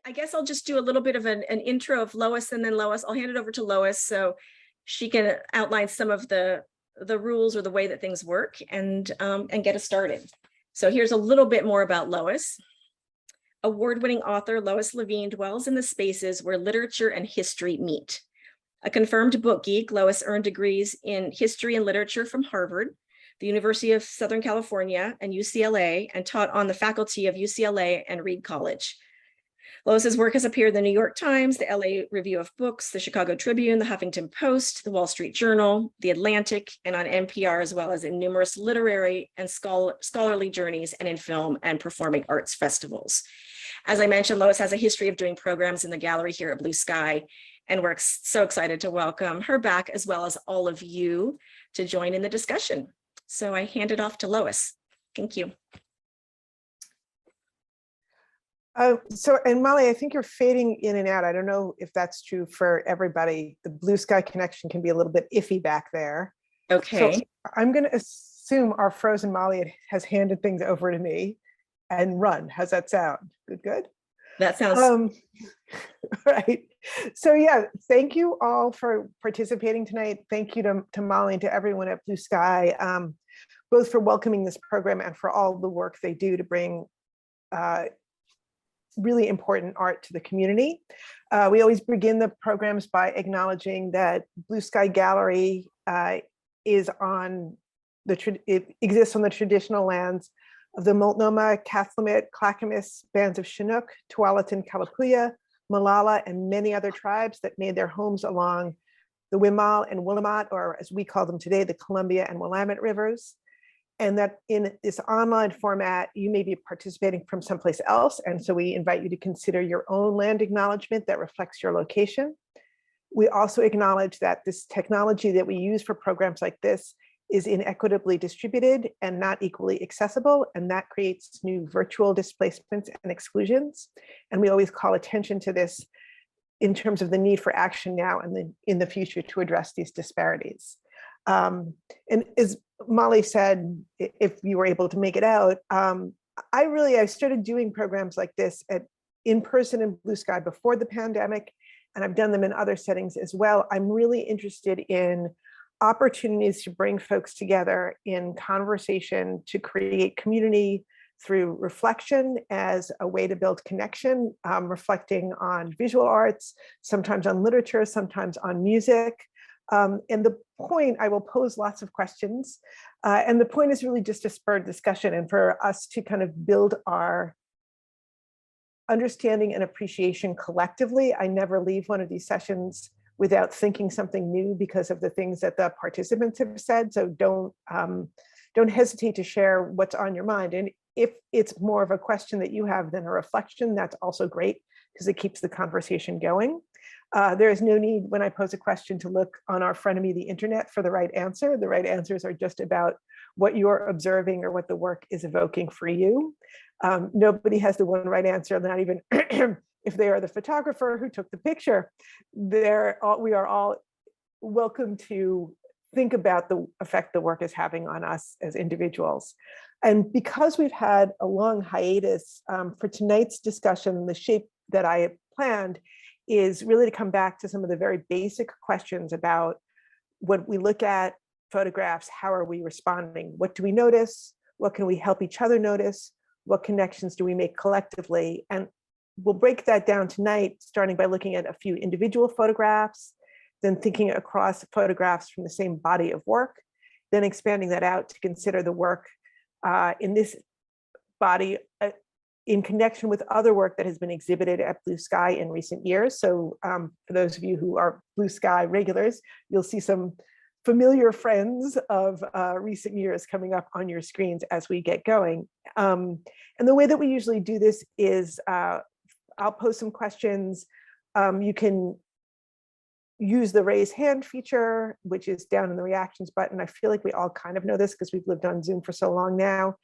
I guess I'll just do a little bit of an intro of Lois, and then Lois, I'll hand it over to Lois so she can outline some of the rules or the way that things work and get us started. So here's a little bit more about Lois. Award-winning author Lois Levine dwells in the spaces where literature and history meet. A confirmed book geek, Lois earned degrees in history and literature from Harvard, the University of Southern California, and UCLA, and taught on the faculty of UCLA and Reed College. Lois's work has appeared in the New York Times, the LA Review of Books, the Chicago Tribune, the Huffington Post, the Wall Street Journal, the Atlantic, and on NPR, as well as in numerous literary and scholarly journeys and in film and performing arts festivals. As I mentioned, Lois has a history of doing programs in the gallery here at Blue Sky, and we're so excited to welcome her back, as well as all of you, to join in the discussion. So I hand it off to Lois. Thank you. And Molly, I think you're fading in and out. I don't know if that's true for everybody. The Blue Sky connection can be a little bit iffy back there. Okay. So I'm going to assume our frozen Molly has handed things over to me and run. How's that sound? Good. That sounds right. So yeah, thank you all for participating tonight. Thank you to Molly and to everyone at Blue Sky, both for welcoming this program and for all the work they do to bring really important art to the community. We always begin the programs by acknowledging that Blue Sky Gallery is it exists on the traditional lands of the Multnomah, Cathlamet, Clackamas bands of Chinook, Tualatin, Kalapuya, Malala, and many other tribes that made their homes along the Wimal and Willamette, or as we call them today, the Columbia and Willamette rivers. And that in this online format, you may be participating from someplace else. And so we invite you to consider your own land acknowledgement that reflects your location. We also acknowledge that this technology that we use for programs like this is inequitably distributed and not equally accessible. And that creates new virtual displacements and exclusions. And we always call attention to this in terms of the need for action now and then in the future to address these disparities. And as Molly said, if you were able to make it out, I started doing programs like this in person in Blue Sky before the pandemic, and I've done them in other settings as well. I'm really interested in opportunities to bring folks together in conversation to create community through reflection as a way to build connection, reflecting on visual arts, sometimes on literature, sometimes on music. And the point, I will pose lots of questions, and the point is really just to spur discussion and for us to kind of build our understanding and appreciation collectively. I never leave one of these sessions without thinking something new because of the things that the participants have said. So don't hesitate to share what's on your mind. And if it's more of a question that you have than a reflection, that's also great because it keeps the conversation going. There is no need when I pose a question to look on our frenemy, the internet, for the right answer. The right answers are just about what you're observing or what the work is evoking for you. Nobody has the one right answer, not even if they are the photographer who took the picture. We are all welcome to think about the effect the work is having on us as individuals. And because we've had a long hiatus for tonight's discussion, the shape that I planned is really to come back to some of the very basic questions about when we look at photographs, how are we responding? What do we notice? What can we help each other notice? What connections do we make collectively? And we'll break that down tonight, starting by looking at a few individual photographs, then thinking across photographs from the same body of work, then expanding that out to consider the work in this body in connection with other work that has been exhibited at Blue Sky in recent years. So for those of you who are Blue Sky regulars, you'll see some familiar friends of recent years coming up on your screens as we get going. And the way that we usually do this is I'll pose some questions. You can use the raise hand feature, which is down in the reactions button. I feel like we all kind of know this because we've lived on Zoom for so long now.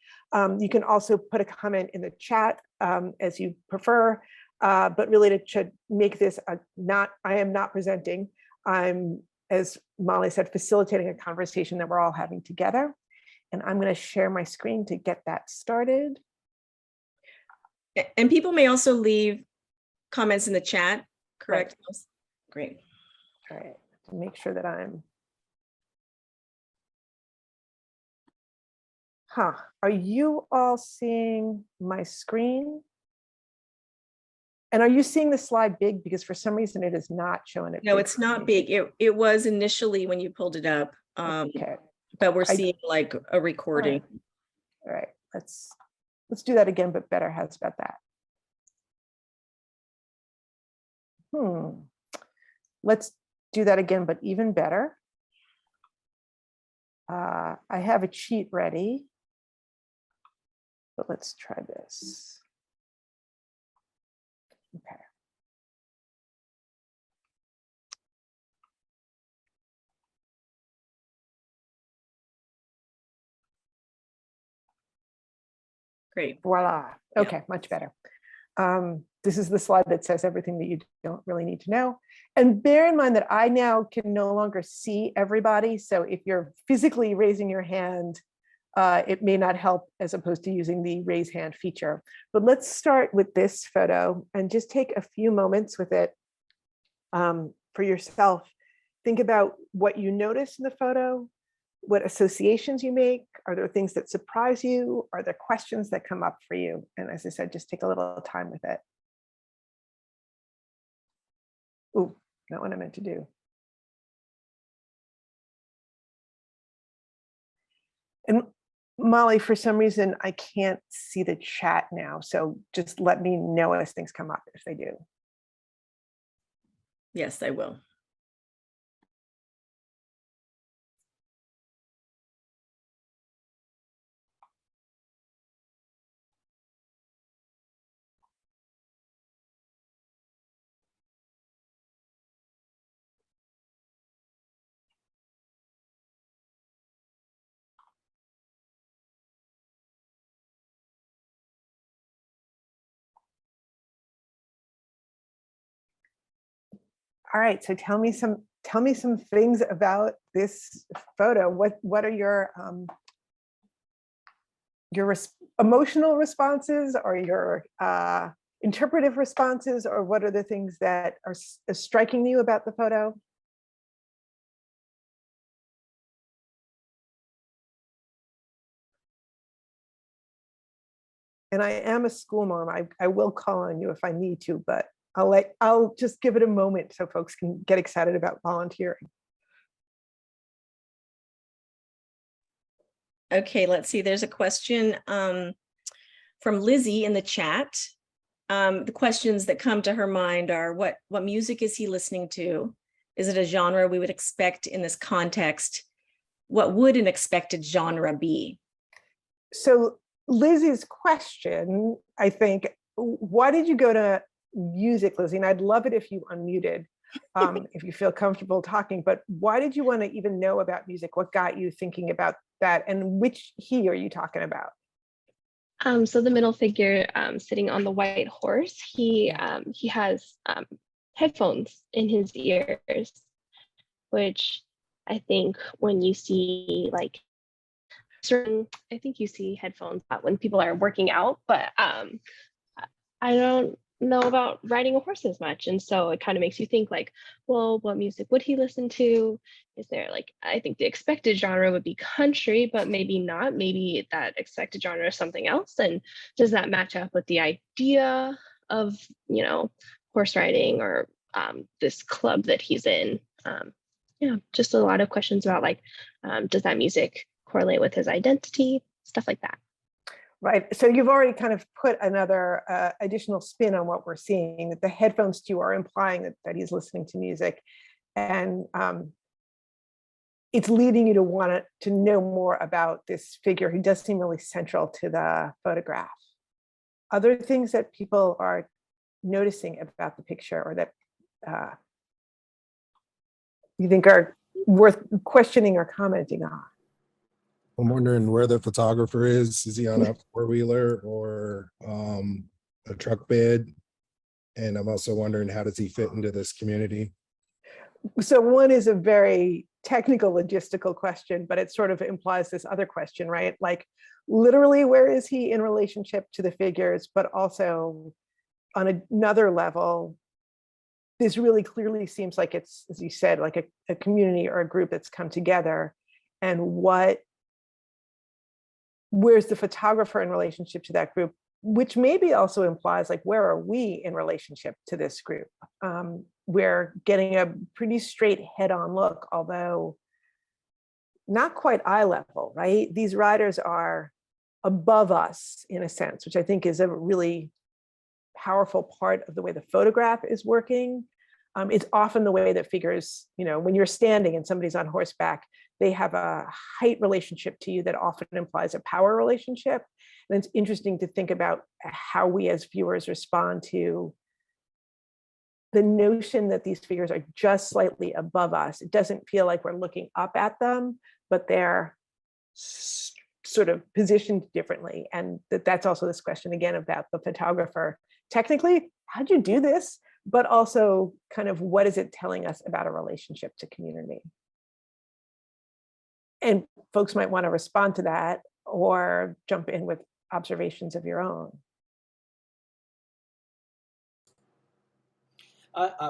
You can also put a comment in the chat as you prefer, but really to make this I am not presenting. I'm, as Molly said, facilitating a conversation that we're all having together. And I'm going to share my screen to get that started. And people may also leave comments in the chat, correct? Great. All right, to make sure that I'm. Are you all seeing my screen? And are you seeing the slide big? Because for some reason it is not showing it. No, big it's for not me. big. It was initially when you pulled it up. Okay. But we're seeing like a recording. All right, let's do that again, but better. How's about that? Let's do that again, but even better. I have a cheat ready, but let's try this. Okay. Great. Voila. Okay, much better. This is the slide that says everything that you don't really need to know. And bear in mind that I now can no longer see everybody. So if you're physically raising your hand, it may not help as opposed to using the raise hand feature. But let's start with this photo and just take a few moments with it for yourself. Think about what you notice in the photo, what associations you make. Are there things that surprise you? Are there questions that come up for you? And as I said, just take a little time with it. Ooh, not what I meant to do. And Molly, for some reason, I can't see the chat now. So just let me know as things come up if they do. Yes, I will. All right, so tell me some things about this photo. What are your emotional responses or your interpretive responses, or what are the things that are striking you about the photo? And I am a school mom. I will call on you if I need to, but I'll just give it a moment so folks can get excited about volunteering. Okay, let's see. There's a question from Lizzie in the chat. The questions that come to her mind are what music is he listening to? Is it a genre we would expect in this context? What would an expected genre be? So Lizzie's question, I think, why did you go to music, Lizzie? And I'd love it if you unmuted, if you feel comfortable talking, but why did you want to even know about music? What got you thinking about that? And which he are you talking about? So the middle figure sitting on the white horse, he has headphones in his ears, which I think when you see like certain, I think you see headphones when people are working out, but I don't know about riding a horse as much. And so it kind of makes you think like, well, what music would he listen to? Is there like, I think the expected genre would be country, but maybe not. Maybe that expected genre is something else. And does that match up with the idea of, you know, horse riding or this club that he's in? Yeah, just a lot of questions about like, does that music correlate with his identity? Stuff like that. Right. So you've already kind of put another additional spin on what we're seeing, that the headphones too are implying that he's listening to music. And it's leading you to want to know more about this figure who does seem really central to the photograph. Other things that people are noticing about the picture or that you think are worth questioning or commenting on? I'm wondering where the photographer is. Is he on a four-wheeler or a truck bed? And I'm also wondering, how does he fit into this community? So one is a very technical logistical question, but it sort of implies this other question, right? Like literally, where is he in relationship to the figures, but also on another level, this really clearly seems like it's, as you said, like a community or a group that's come together. And where's the photographer in relationship to that group, which maybe also implies like, where are we in relationship to this group? We're getting a pretty straight head-on look, although not quite eye level, right? These riders are above us in a sense, which I think is a really powerful part of the way the photograph is working. It's often the way that figures, when you're standing and somebody's on horseback, they have a height relationship to you that often implies a power relationship. And it's interesting to think about how we as viewers respond to the notion that these figures are just slightly above us. It doesn't feel like we're looking up at them, but they're sort of positioned differently. And that's also this question again about the photographer. Technically, how'd you do this? But also kind of what is it telling us about a relationship to community? And folks might want to respond to that or jump in with observations of your own.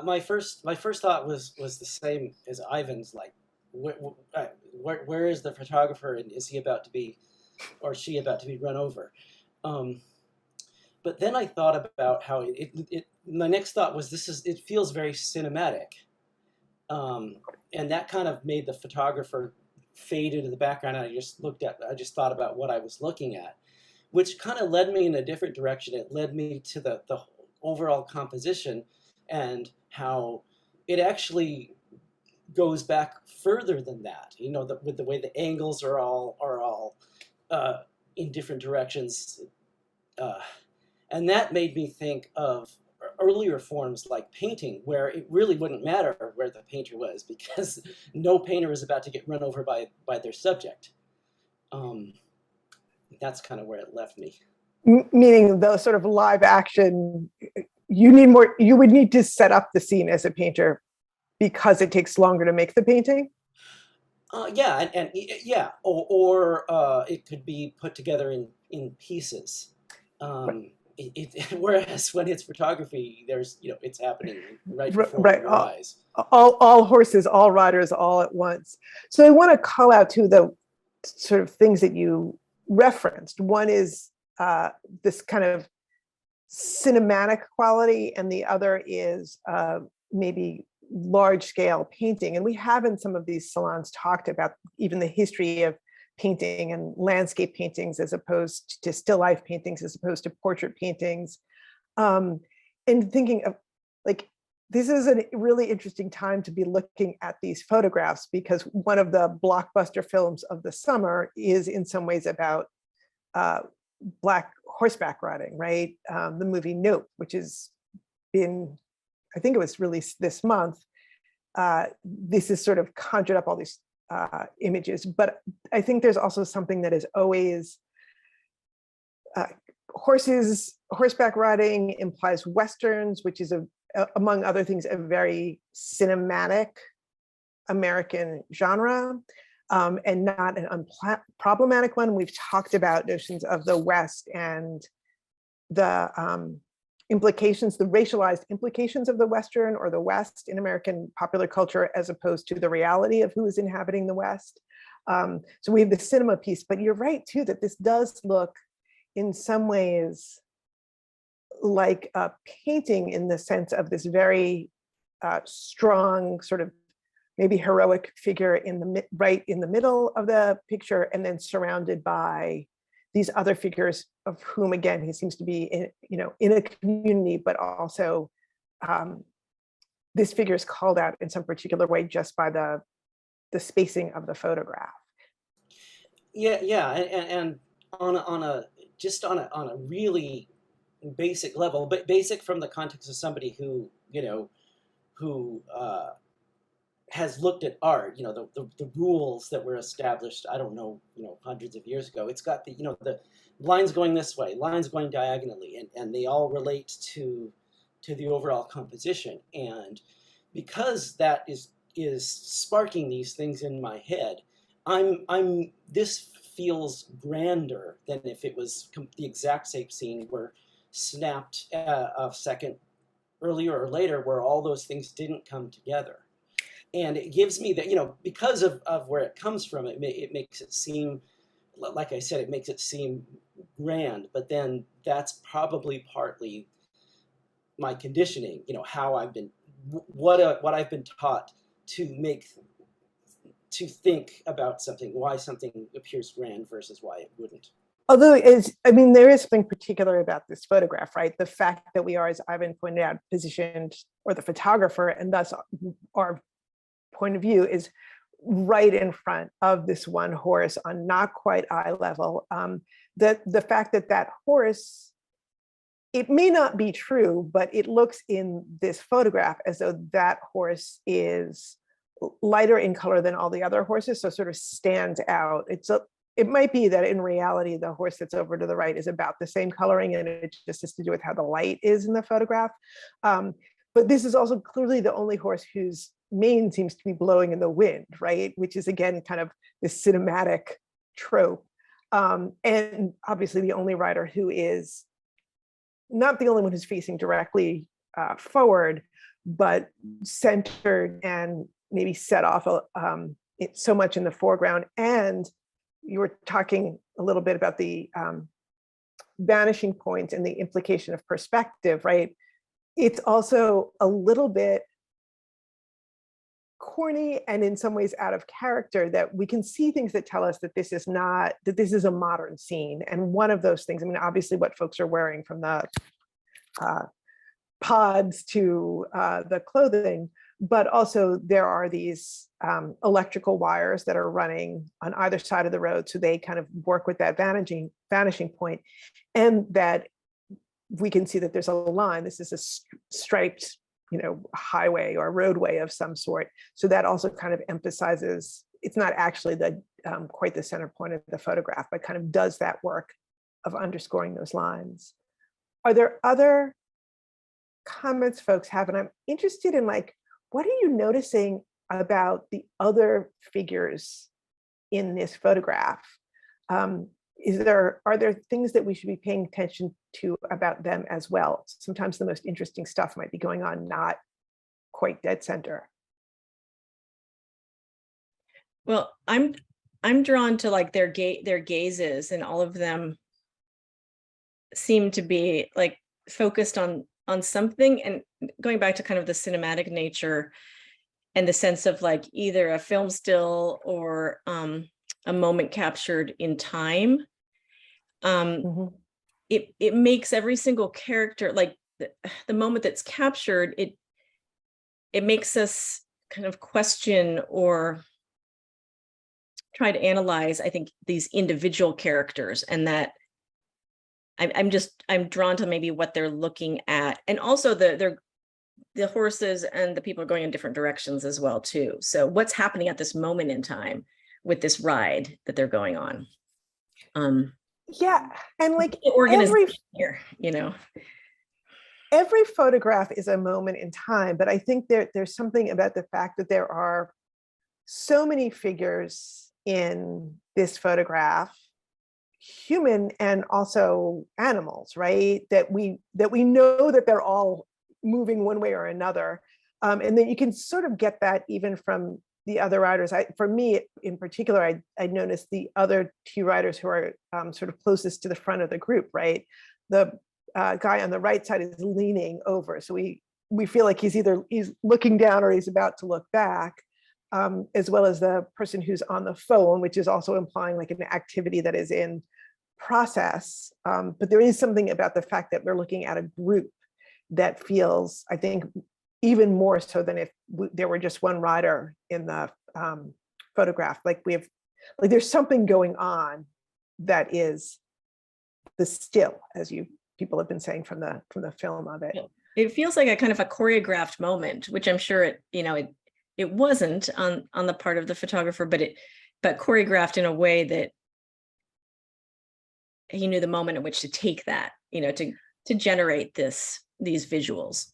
My first thought was the same as Ivan's. Like, where is the photographer, and is he about to be, or she about to be run over? But then I thought about how my next thought was it feels very cinematic, and that kind of made the photographer fade into the background. And I just thought about what I was looking at, which kind of led me in a different direction. It led me to the overall composition, and how it actually goes back further than that. With the way the angles are all in different directions, and that made me think of earlier forms like painting, where it really wouldn't matter where the painter was, because no painter is about to get run over by their subject. That's kind of where it left me. Meaning the sort of live action, you would need to set up the scene as a painter because it takes longer to make the painting. Yeah, and yeah, or it could be put together in pieces. Whereas when it's photography, there's it's happening right before your eyes. All horses, all riders, all at once. So I want to call out to the sort of things that you referenced. One is this kind of cinematic quality, and the other is maybe large scale painting. And we have in some of these salons talked about even the history of painting and landscape paintings as opposed to still life paintings, as opposed to portrait paintings. And thinking of like, this is a really interesting time to be looking at these photographs, because one of the blockbuster films of the summer is in some ways about Black horseback riding, right? The movie Nope, which has been, I think it was released this month. This has sort of conjured up all these images, but I think there's also something that is always horseback riding implies Westerns, which is among other things, a very cinematic American genre, and not an unproblematic one. We've talked about notions of the West and the implications, the racialized implications of the Western or the West in American popular culture, as opposed to the reality of who is inhabiting the West. So we have the cinema piece, but you're right too, that this does look in some ways like a painting, in the sense of this very strong sort of maybe heroic figure right in the middle of the picture, and then surrounded by these other figures, of whom again he seems to be in a community, but also this figure is called out in some particular way just by the spacing of the photograph. Yeah, and on a really basic level, but basic from the context of somebody who has looked at art, the rules that were established, I don't know, hundreds of years ago. It's got the lines going this way, lines going diagonally, and they all relate to the overall composition. And because that is sparking these things in my head, this feels grander than if it was the exact same scene where snapped a second earlier or later where all those things didn't come together. And it gives me that, because of where it comes from, it makes it seem, like I said, it makes it seem grand, but then that's probably partly my conditioning, how I've been, what I've been taught to think about something, why something appears grand versus why it wouldn't. Although, there is something particular about this photograph, right? The fact that we are, as Ivan pointed out, positioned, or the photographer, and thus our point of view is right in front of this one horse on not quite eye level. The fact that horse, it may not be true, but it looks in this photograph as though that horse is lighter in color than all the other horses, so sort of stands out. It might be that in reality, the horse that's over to the right is about the same coloring, and it just has to do with how the light is in the photograph. But this is also clearly the only horse whose mane seems to be blowing in the wind, right? Which is, again, kind of this cinematic trope. And obviously the only rider who is not the only one who's facing directly forward, but centered and maybe set off so much in the foreground. And you were talking a little bit about the vanishing point and the implication of perspective, right? It's also a little bit corny and in some ways out of character, that we can see things that tell us that this is a modern scene. And one of those things, obviously what folks are wearing, from the pods to the clothing, but also there are these electrical wires that are running on either side of the road, so they kind of work with that vanishing point, and that we can see that there's a line. This is a striped, highway or roadway of some sort. So that also kind of emphasizes, it's not actually quite the center point of the photograph, but kind of does that work of underscoring those lines. Are there other comments folks have? And I'm interested in, what are you noticing about the other figures in this photograph? Are there things that we should be paying attention to about them as well? Sometimes the most interesting stuff might be going on not quite dead center. Well, I'm drawn to their gazes, and all of them seem to be focused on something, and going back to kind of the cinematic nature and the sense of either a film still or a moment captured in time. It makes every single character, the moment that's captured, it makes us kind of question or try to analyze, I think, these individual characters, and that I'm drawn to maybe what they're looking at, and also the horses and the people are going in different directions as well too. So what's happening at this moment in time with this ride that they're going on? Yeah, and organization here, every photograph is a moment in time, but I think there's something about the fact that there are so many figures in this photograph, human and also animals, right? That we know that they're all moving one way or another. And then you can sort of get that even from the other riders. For me in particular, I noticed the other two riders who are sort of closest to the front of the group, right? The guy on the right side is leaning over. So we feel like he's looking down or he's about to look back, as well as the person who's on the phone, which is also implying an activity that is in process. But there is something about the fact that we're looking at a group that feels, I think, even more so than if there were just one rider in the photograph. There's something going on that is the still, as people have been saying from the film of it. It feels like a kind of a choreographed moment, which I'm sure it wasn't on the part of the photographer, but choreographed in a way that he knew the moment in which to take that, to generate these visuals.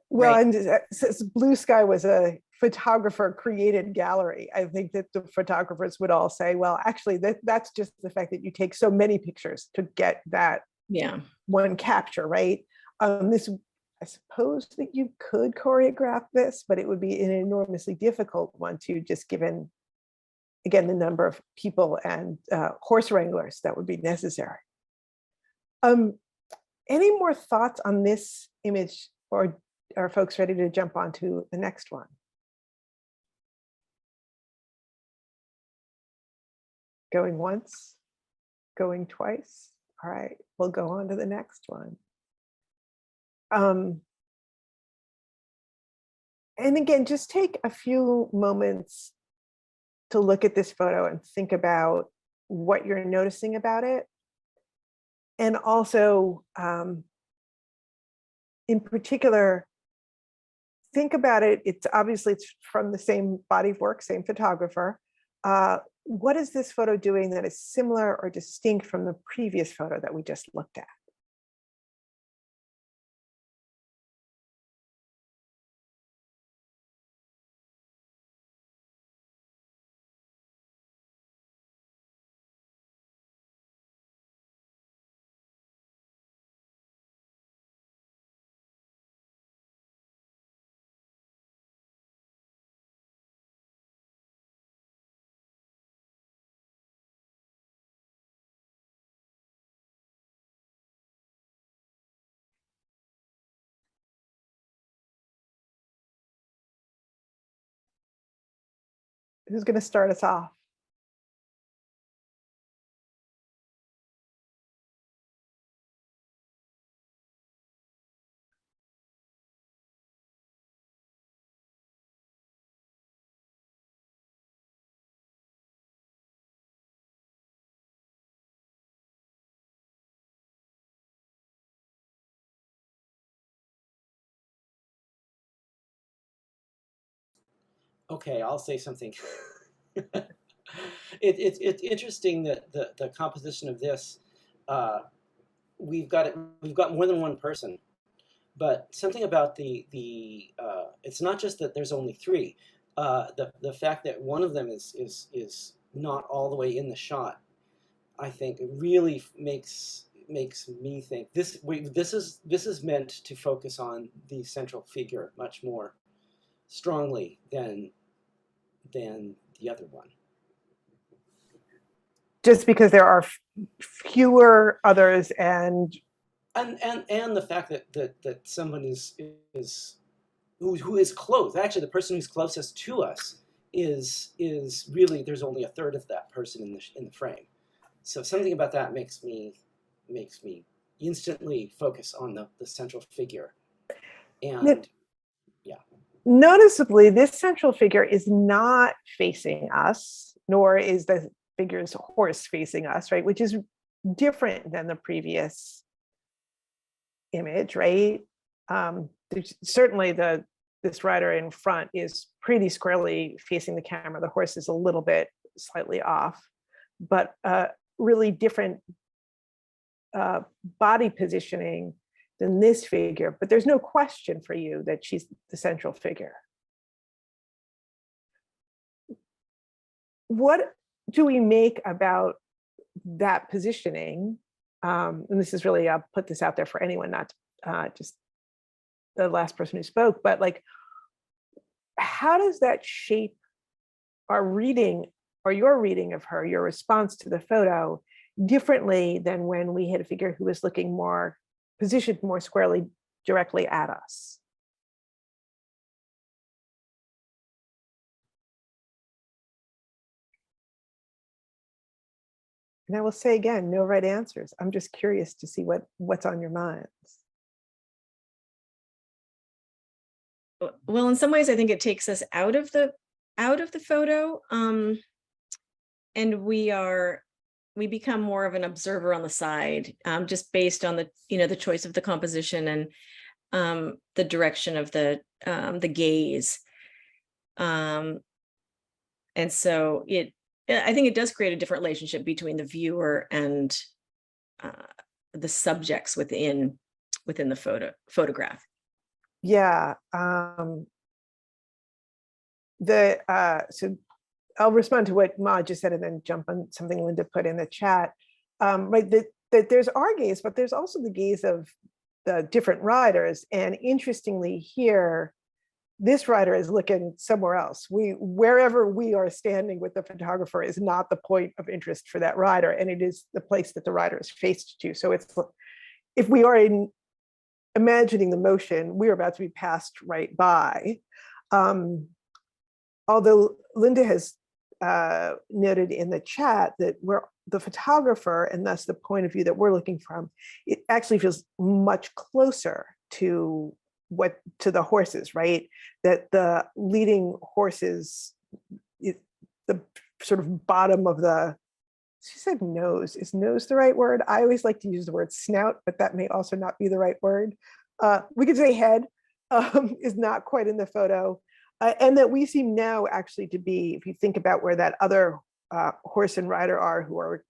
Well, right? and since Blue Sky was a photographer created gallery, I think that the photographers would all say, well, actually, that's just the fact that you take so many pictures to get that Yeah. one capture, right? This, I suppose that you could choreograph this, but it would be an enormously difficult one to, just given, again, the number of people and horse wranglers that would be necessary. Any more thoughts on this image, or are folks ready to jump onto the next one? Going once, going twice. All right, we'll go on to the next one. And again, just take a few moments to look at this photo and think about what you're noticing about it. And also, in particular, think about it. It's obviously it's from the same body of work, same photographer. What is this photo doing that is similar or distinct from the previous photo that we just looked at? Who's going to start us off? Okay, I'll say something. It's interesting that the composition of this, we've got more than one person, but something about the it's not just that there's only three. The fact that one of them is not all the way in the shot, I think it really makes me think this is meant to focus on the central figure much more strongly than the other one. Just because there are fewer others, and the fact that someone is who is close, actually the person who's closest to us is really, there's only a third of that person in the frame. So something about that makes me instantly focus on the central figure. And yeah. Noticeably, this central figure is not facing us, nor is the figure's horse facing us, right? Which is different than the previous image, right? Certainly this rider in front is pretty squarely facing the camera. The horse is a little bit slightly off, but really different body positioning than this figure. But there's no question for you that she's the central figure. What do we make about that positioning? And this is really, I'll put this out there for anyone, not just the last person who spoke, but like, how does that shape our reading, or your reading of her, your response to the photo, differently than when we had a figure who was looking more positioned more squarely directly at us? And I will say again, no right answers. I'm just curious to see what's on your minds. Well, in some ways, I think it takes us out of the photo, and we become more of an observer on the side, just based on the choice of the composition and the direction of the gaze, and so I think it does create a different relationship between the viewer and the subjects within the photograph. Yeah. So I'll respond to what Ma just said and then jump on something Linda put in the chat. Right, the that there's our gaze, but there's also the gaze of the different riders. And interestingly here, this rider is looking somewhere else. Wherever we are standing with the photographer is not the point of interest for that rider, and it is the place that the rider is faced to. So it's, if we are imagining the motion, we're about to be passed right by. Although Linda has noted in the chat that we're the photographer, and thus the point of view that we're looking from, it actually feels much closer to the horses, right? That the leading horses, the sort of bottom of the, she said nose, is nose the right word? I always like to use the word snout, but that may also not be the right word. We could say head is not quite in the photo. And that we seem now actually to be, if you think about where that other horse and rider are who are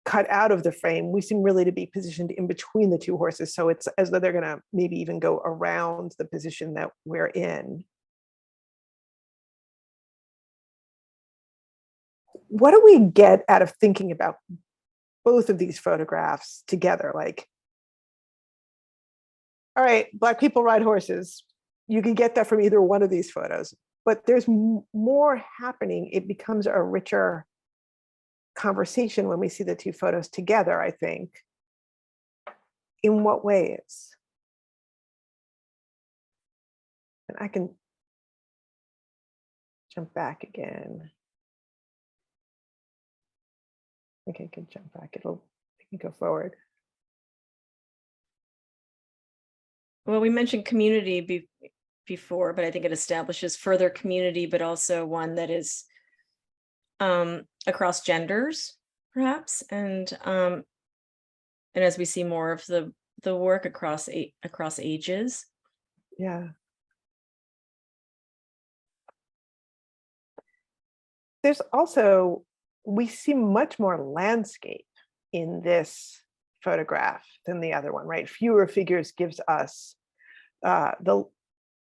cut out of the frame, we seem really to be positioned in between the two horses. So it's as though they're going to maybe even go around the position that we're in. What do we get out of thinking about both of these photographs together? Like, all right, Black people ride horses. You can get that from either one of these photos, but there's more happening. It becomes a richer conversation when we see the two photos together, I think. In what ways? And I can jump back again. Okay, I can jump back. I can go forward. Well, we mentioned community before, but I think it establishes further community, but also one that is across genders, perhaps, and as we see more of the work across ages. Yeah. There's also, we see much more landscape in this photograph than the other one, right? Fewer figures gives us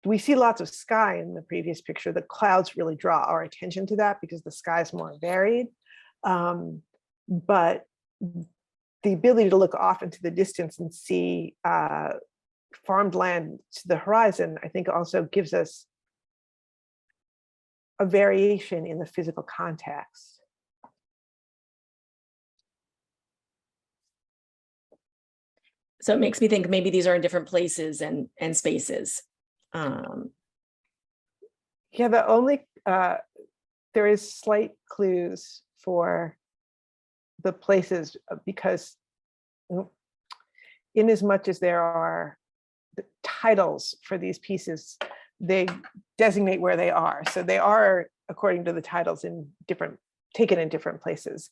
we see lots of sky in the previous picture. The clouds really draw our attention to that because the sky is more varied. But the ability to look off into the distance and see farmed land to the horizon, I think also gives us a variation in the physical context. So it makes me think maybe these are in different places and spaces. Yeah, the only there is slight clues for the places because in as much as there are the titles for these pieces, they designate where they are. So they are, according to the titles, taken in different places,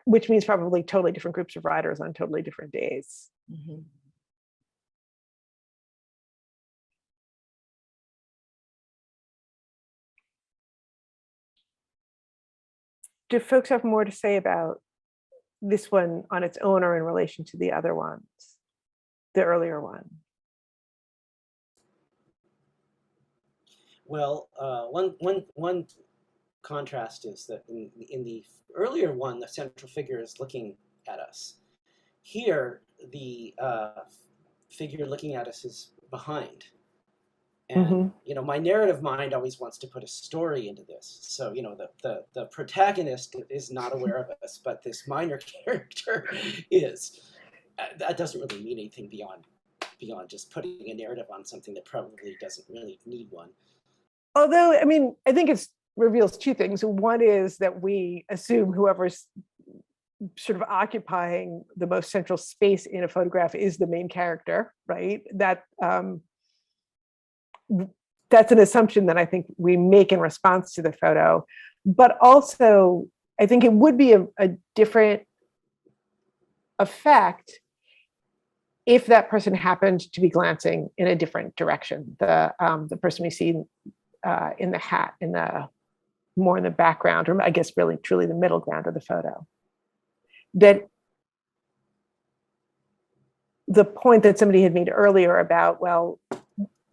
which means probably totally different groups of riders on totally different days. Mm-hmm. Do folks have more to say about this one on its own or in relation to the other ones, the earlier one? Well, one contrast is that in the earlier one, the central figure is looking at us. Here, the figure looking at us is behind. And my narrative mind always wants to put a story into this. So the protagonist is not aware of us, but this minor character is. That doesn't really mean anything beyond just putting a narrative on something that probably doesn't really need one. Although, I mean, I think it reveals two things. One is that we assume whoever's sort of occupying the most central space in a photograph is the main character, right? That's an assumption that I think we make in response to the photo. But also, I think it would be a different effect if that person happened to be glancing in a different direction. The person we see in the hat, more in the background, or I guess really truly the middle ground of the photo. That the point that somebody had made earlier about, well,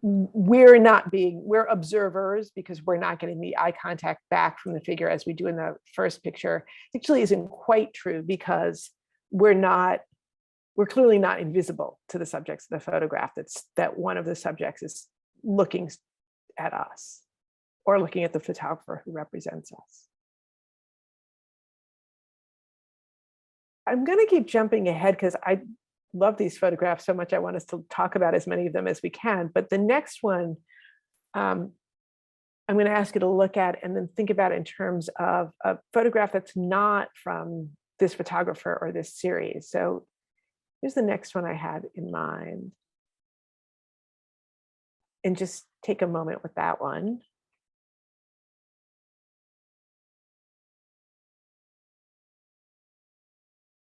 we're observers because we're not getting the eye contact back from the figure as we do in the first picture, actually isn't quite true, because we're clearly not invisible to the subjects of the photograph. That one of the subjects is looking at us or looking at the photographer who represents us. I'm going to keep jumping ahead because I love these photographs so much. I want us to talk about as many of them as we can. But the next one, I'm going to ask you to look at and then think about in terms of a photograph that's not from this photographer or this series. So here's the next one I had in mind. And just take a moment with that one.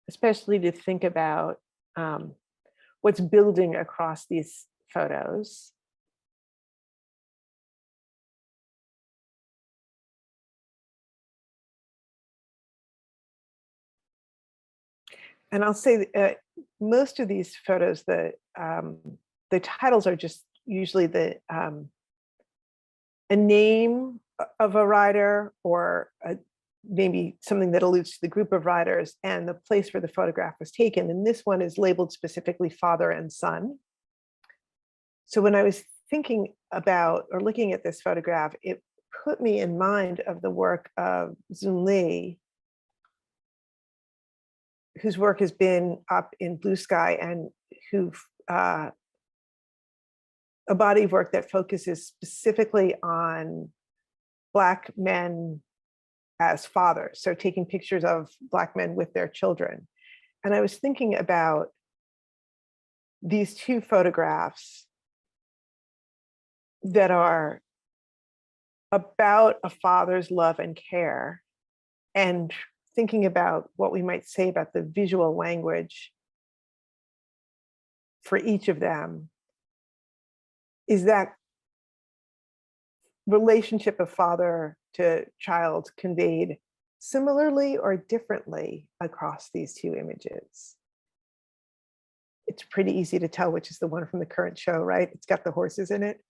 Especially to think about what's building across these photos. And I'll say most of these photos, the titles are just usually a name of a rider or maybe something that alludes to the group of riders and the place where the photograph was taken. And this one is labeled specifically father and son. So when I was thinking about or looking at this photograph, it put me in mind of the work of Zun Li, whose work has been up in Blue Sky and who a body of work that focuses specifically on Black men as fathers, so taking pictures of Black men with their children. And I was thinking about these two photographs that are about a father's love and care, and thinking about what we might say about the visual language for each of them. Is that relationship of father to child conveyed similarly or differently across these two images? It's pretty easy to tell which is the one from the current show, right? It's got the horses in it.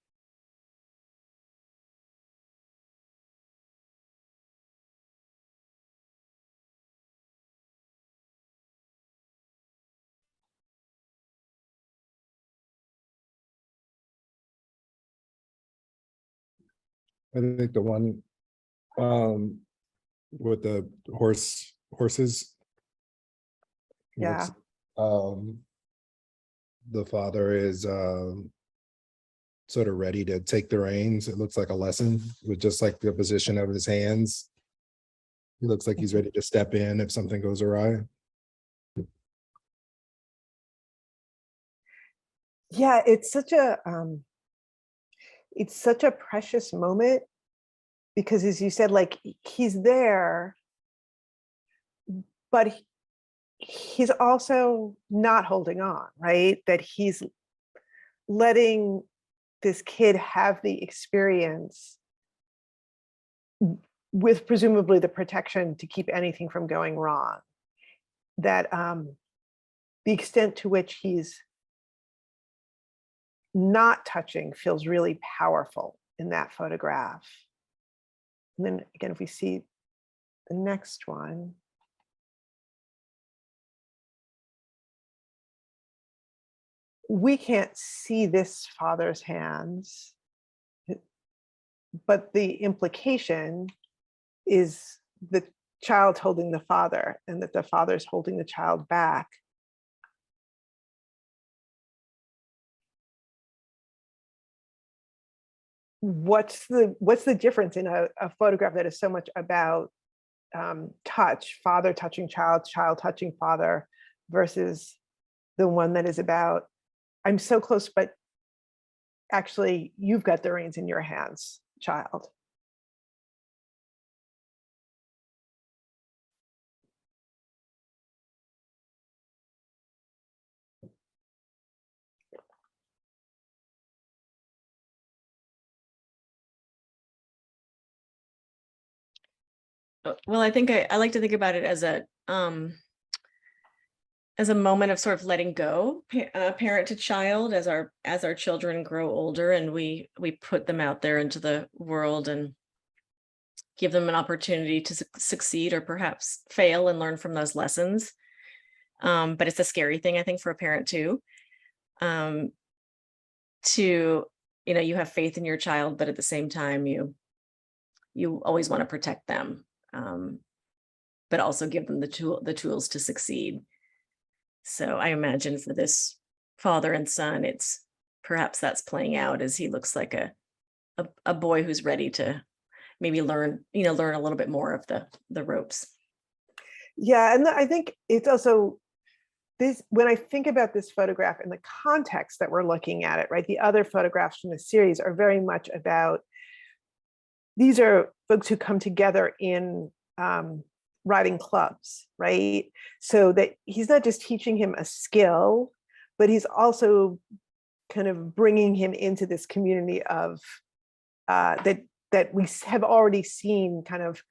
I think the one with the horses. Yeah. Looks, the father is sort of ready to take the reins. It looks like a lesson with just like the position of his hands. He looks like he's ready to step in if something goes awry. Yeah, it's such a precious moment because, as you said, like he's there, but he's also not holding on, right? That he's letting this kid have the experience with presumably the protection to keep anything from going wrong. That the extent to which he's not touching feels really powerful in that photograph. And then again, if we see the next one, we can't see this father's hands, but the implication is the child holding the father and that the father's holding the child back. What's the difference in a photograph that is so much about touch, father touching child, child touching father, versus the one that is about, I'm so close, but actually you've got the reins in your hands, child. Well, I think I like to think about it as a moment of sort of letting go, parent to child, as our children grow older and we put them out there into the world and give them an opportunity to succeed or perhaps fail and learn from those lessons. But it's a scary thing, I think, for a parent too. To, you have faith in your child, but at the same time, you always want to protect them, but also give them the tools to succeed. So I imagine for this father and son, perhaps that's playing out as he looks like a boy who's ready to maybe learn a little bit more of the ropes. Yeah, and I think it's also this, when I think about this photograph in the context that we're looking at it, right? The other photographs from the series are very much about, these are folks who come together in riding clubs, right? So that he's not just teaching him a skill, but he's also kind of bringing him into this community of that we have already seen kind of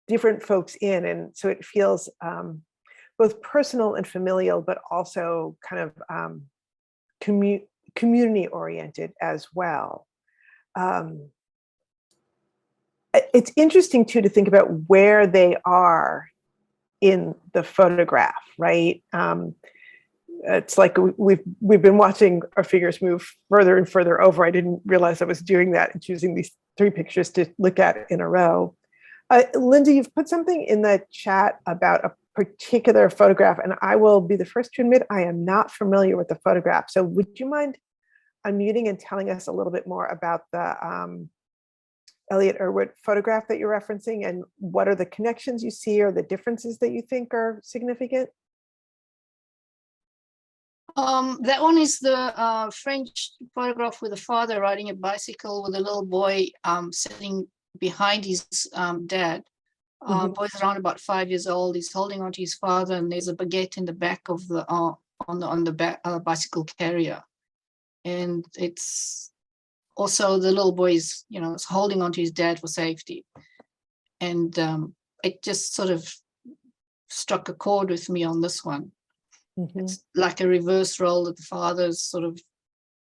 different folks in. And so it feels both personal and familial, but also kind of community oriented as well. It's interesting too to think about where they are in the photograph, right? It's like we've been watching our figures move further and further over. I didn't realize I was doing that and choosing these 3 pictures to look at in a row. Linda, you've put something in the chat about a particular photograph, and I will be the first to admit I am not familiar with the photograph. So would you mind unmuting and telling us a little bit more about the Elliot Erwood photograph that you're referencing, and what are the connections you see or the differences that you think are significant? That one is the French photograph with the father riding a bicycle with a little boy sitting behind his dad. Boy's around about 5 years old. He's holding onto his father, and there's a baguette in the back of the on the back bicycle carrier. And it's also the little boy is holding onto his dad for safety. And it just sort of struck a chord with me on this one. It's like a reverse role that the father's sort of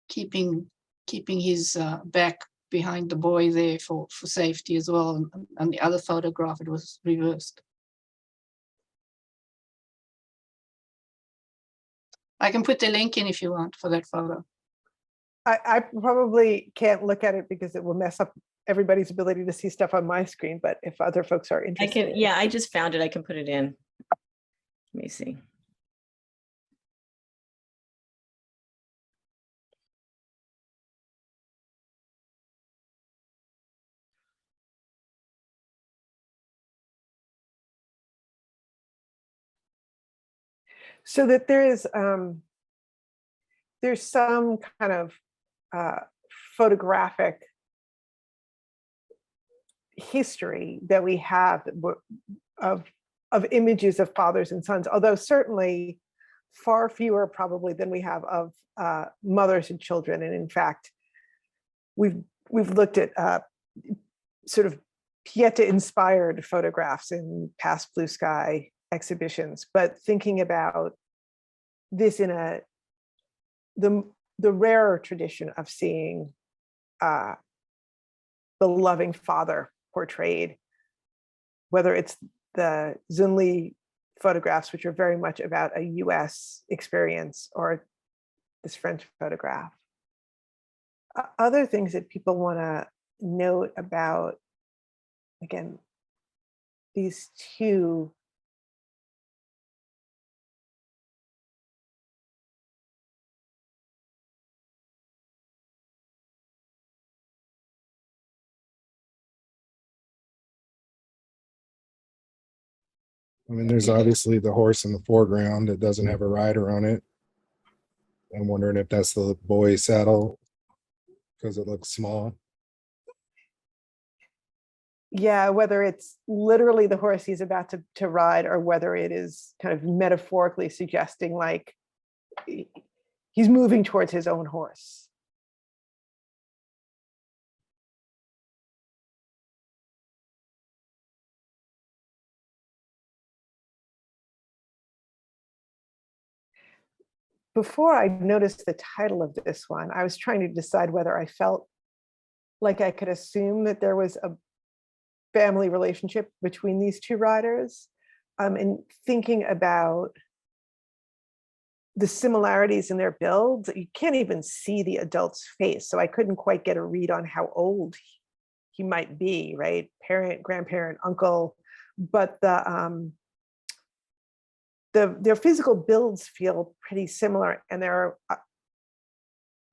keeping his back behind the boy there for safety as well. And the other photograph, it was reversed. I can put the link in if you want for that photo. I probably can't look at it because it will mess up everybody's ability to see stuff on my screen, but if other folks are interested. I just found it. I can put it in. Let me see. So that there's some kind of photographic history that we have of images of fathers and sons, although certainly far fewer probably than we have of mothers and children. And in fact, we've looked at sort of Pieta inspired photographs in past Blue Sky exhibitions, but thinking about this in the rarer tradition of seeing the loving father portrayed, whether it's the Zunli photographs, which are very much about a US experience, or this French photograph. Other things that people want to note about, again, these two I mean, there's obviously the horse in the foreground that doesn't have a rider on it. I'm wondering if that's the boy's saddle because it looks small. Yeah, whether it's literally the horse he's about to ride, or whether it is kind of metaphorically suggesting like he's moving towards his own horse. Before I noticed the title of this one, I was trying to decide whether I felt like I could assume that there was a family relationship between these two riders, and thinking about the similarities in their builds, you can't even see the adult's face. So I couldn't quite get a read on how old he might be, right? Parent, grandparent, uncle, but their physical builds feel pretty similar, and their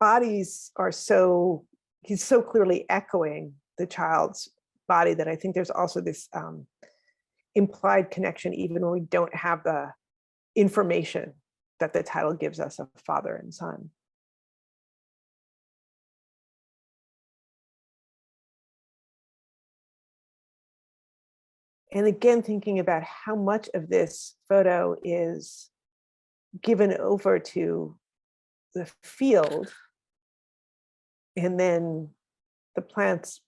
bodies are he's so clearly echoing the child's body that I think there's also this implied connection, even when we don't have the information that the title gives us of father and son. And again, thinking about how much of this photo is given over to the field and then the plants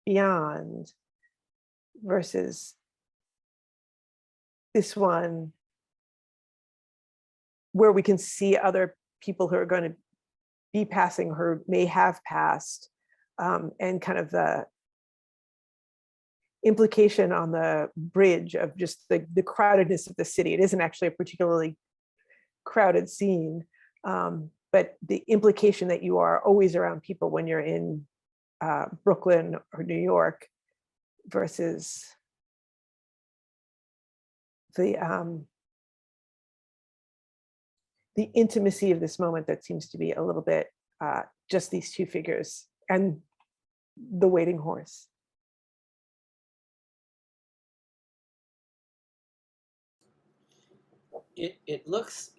beyond versus this one where we can see other people who are going to be passing or may have passed, and kind of the implication on the bridge of just the crowdedness of the city. It isn't actually a particularly crowded scene, but the implication that you are always around people when you're in Brooklyn or New York versus the intimacy of this moment that seems to be a little bit just these two figures and the waiting horse. It looks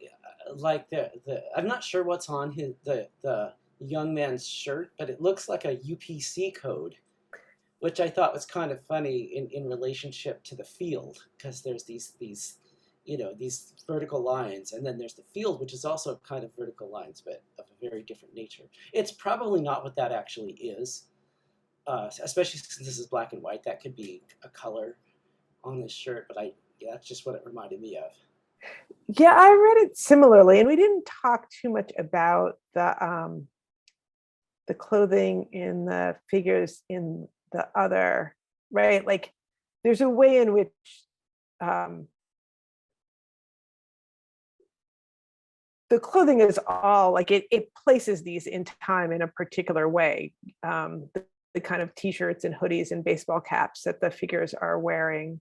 like I'm not sure what's on the young man's shirt, but it looks like a UPC code, which I thought was kind of funny in relationship to the field, because there's these these vertical lines, and then there's the field, which is also kind of vertical lines, but of a very different nature. It's probably not what that actually is, especially since this is black and white. That could be a color on this shirt, but that's just what it reminded me of. Yeah, I read it similarly, and we didn't talk too much about the clothing in the figures in the other, right? Like, there's a way in which the clothing is all like it places these in time in a particular way. The kind of t-shirts and hoodies and baseball caps that the figures are wearing,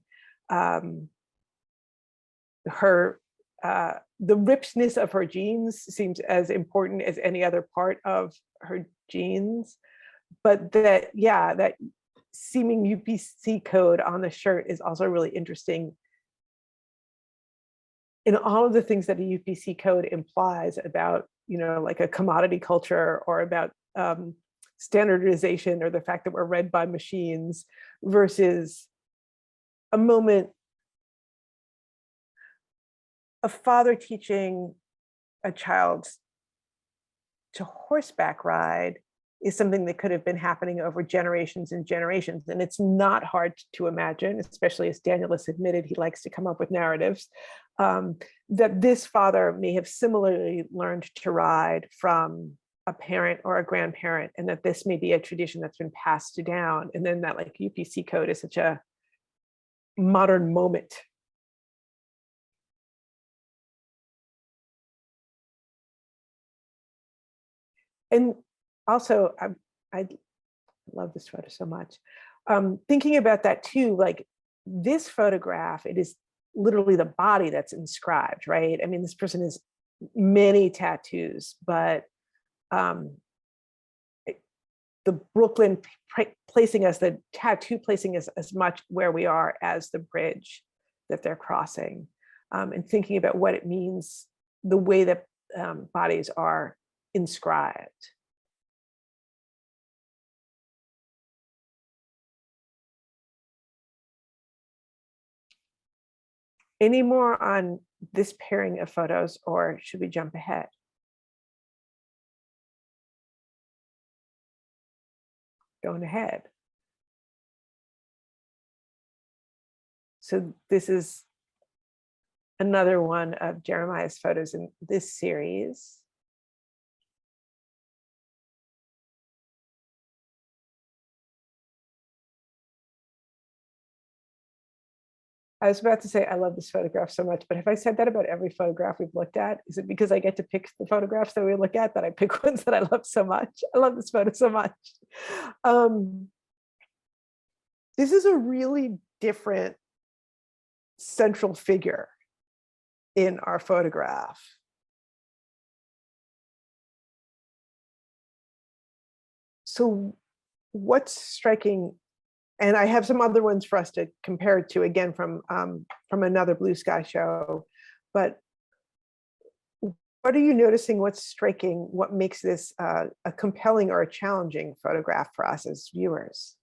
the richness of her jeans seems as important as any other part of her jeans, but that seeming UPC code on the shirt is also really interesting in all of the things that a UPC code implies about, like a commodity culture or about standardization or the fact that we're read by machines versus a moment, a father teaching a child to horseback ride is something that could have been happening over generations and generations. And it's not hard to imagine, especially as Daniel has admitted he likes to come up with narratives, that this father may have similarly learned to ride from a parent or a grandparent, and that this may be a tradition that's been passed down. And then that like UPC code is such a modern moment. And also, I love this photo so much. Thinking about that too, like this photograph, it is literally the body that's inscribed, right? I mean, this person has many tattoos, but the Brooklyn placing us, the tattoo placing us as much where we are as the bridge that they're crossing, and thinking about what it means, the way that bodies are inscribed. Any more on this pairing of photos, or should we jump ahead? Going ahead. So this is another one of Jeremiah's photos in this series. I was about to say, I love this photograph so much, but have I said that about every photograph we've looked at? Is it because I get to pick the photographs that we look at that I pick ones that I love so much? I love this photo so much. This is a really different central figure in our photograph. So what's striking, and I have some other ones for us to compare it to, again, from another Blue Sky show, but what are you noticing? What's striking? What makes this a compelling or a challenging photograph for us as viewers?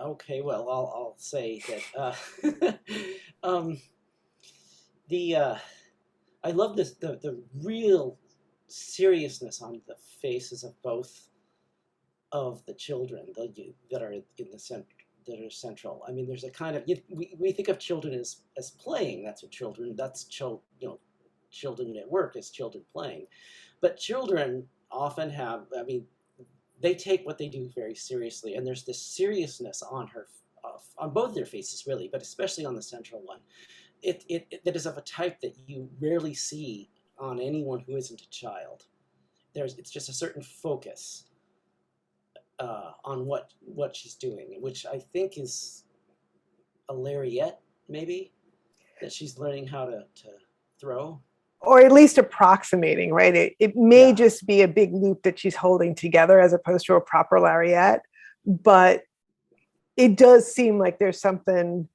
Okay, well, I'll say that the I love this the real seriousness on the faces of both of the children that are in the center, that are central. I mean, there's a kind of we think of children as playing. That's what children. That's children at work as children playing, but children often have. I mean, they take what they do very seriously, and there's this seriousness on both their faces, really, but especially on the central one. That is of a type that you rarely see on anyone who isn't a child. It's just a certain focus on what she's doing, which I think is a lariat, maybe, that she's learning how to throw. Or at least approximating, right? It may Yeah. just be a big loop that she's holding together as opposed to a proper lariat, but it does seem like there's something,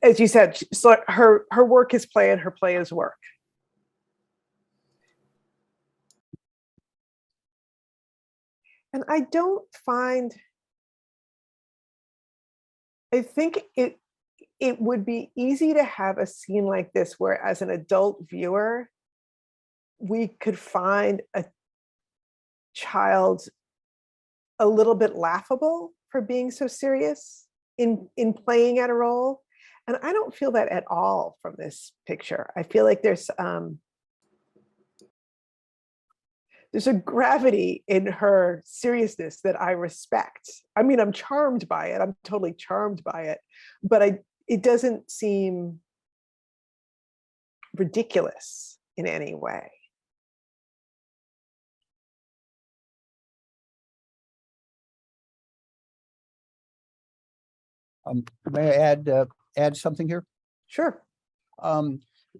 as you said, so her work is play and her play is work. And I don't find, I think it would be easy to have a scene like this where, as an adult viewer, we could find a child a little bit laughable for being so serious in playing at a role. And I don't feel that at all from this picture. I feel like there's a gravity in her seriousness that I respect. I mean, I'm charmed by it. I'm totally charmed by it, but it doesn't seem ridiculous in any way. May I add something here? Sure.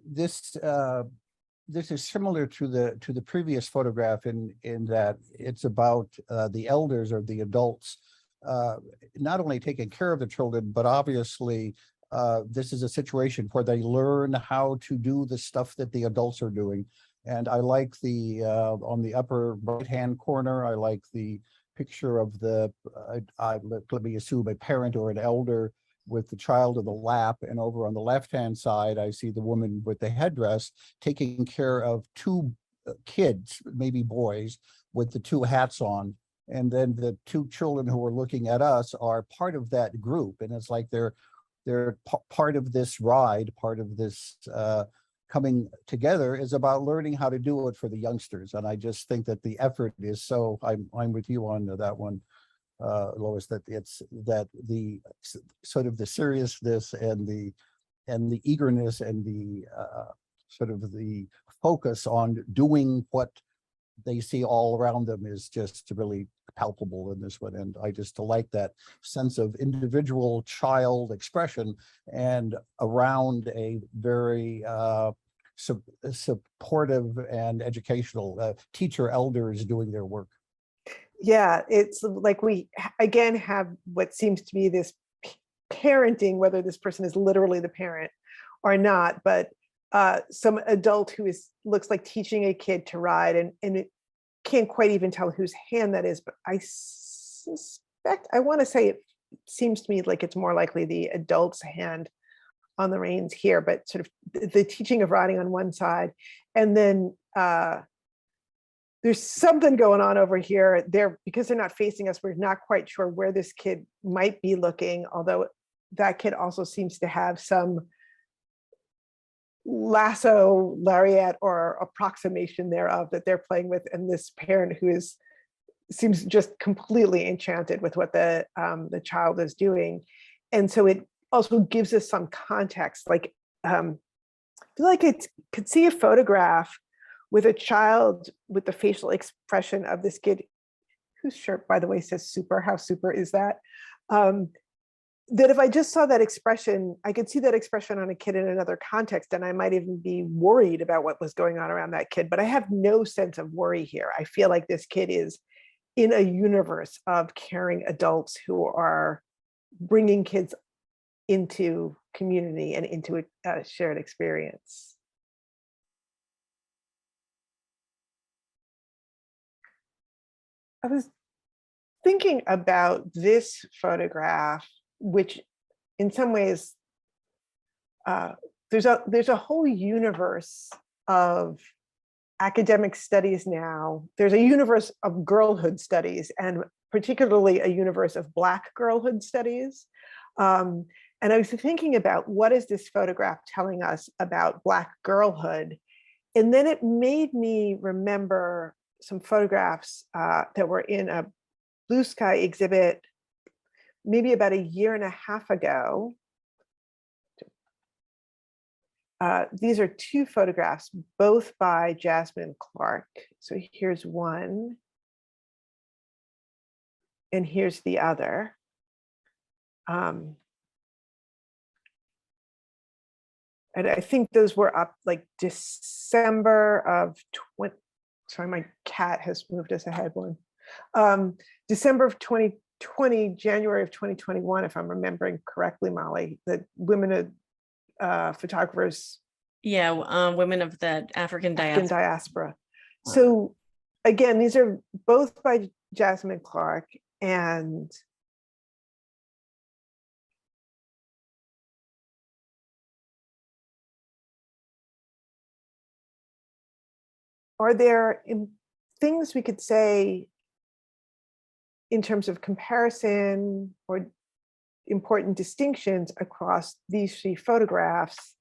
This is similar to the previous photograph in that it's about the elders or the adults not only taking care of the children, but obviously this is a situation where they learn how to do the stuff that the adults are doing. And I like the on the upper right-hand corner, I like the picture of let me assume a parent or an elder with the child in the lap, and over on the left-hand side, I see the woman with the headdress taking care of two kids, maybe boys, with the two hats on. And then the two children who are looking at us are part of that group. And it's like they're part of this ride, part of this coming together is about learning how to do it for the youngsters. And I just think that the effort is so, I'm with you on that one, Lois, that the sort of the seriousness and the eagerness and the sort of the focus on doing what they see all around them is just really palpable in this one. And I just like that sense of individual child expression and around a very supportive and educational teacher elders doing their work. Yeah, it's like we again have what seems to be this parenting, whether this person is literally the parent or not, but some adult who looks like teaching a kid to ride, and it can't quite even tell whose hand that is, but I suspect, I want to say it seems to me like it's more likely the adult's hand on the reins here, but sort of the teaching of riding on one side. And then there's something going on over here. Because they're not facing us, we're not quite sure where this kid might be looking, although that kid also seems to have some lasso, lariat, or approximation thereof that they're playing with. And this parent who seems just completely enchanted with what the child is doing. And so it also gives us some context. Like, I feel like it could see a photograph with a child with the facial expression of this kid, whose shirt, by the way, says super. How super is that? That if I just saw that expression, I could see that expression on a kid in another context, and I might even be worried about what was going on around that kid. But I have no sense of worry here. I feel like this kid is in a universe of caring adults who are bringing kids into community and into a shared experience. I was thinking about this photograph, which in some ways, there's a whole universe of academic studies now. There's a universe of girlhood studies, and particularly a universe of Black girlhood studies. And I was thinking about, what is this photograph telling us about Black girlhood? And then it made me remember some photographs that were in a Blue Sky exhibit maybe about a year and a half ago. These are two photographs, both by Jasmine Clark. So here's one, and here's the other. And I think those were up like December of sorry, my cat has moved us ahead one. December of 2020, January of 2021, if I'm remembering correctly, Molly, the women photographers. Yeah, women of the African diaspora. So again, these are both by Jasmine Clark, and are there things we could say in terms of comparison or important distinctions across these three photographs,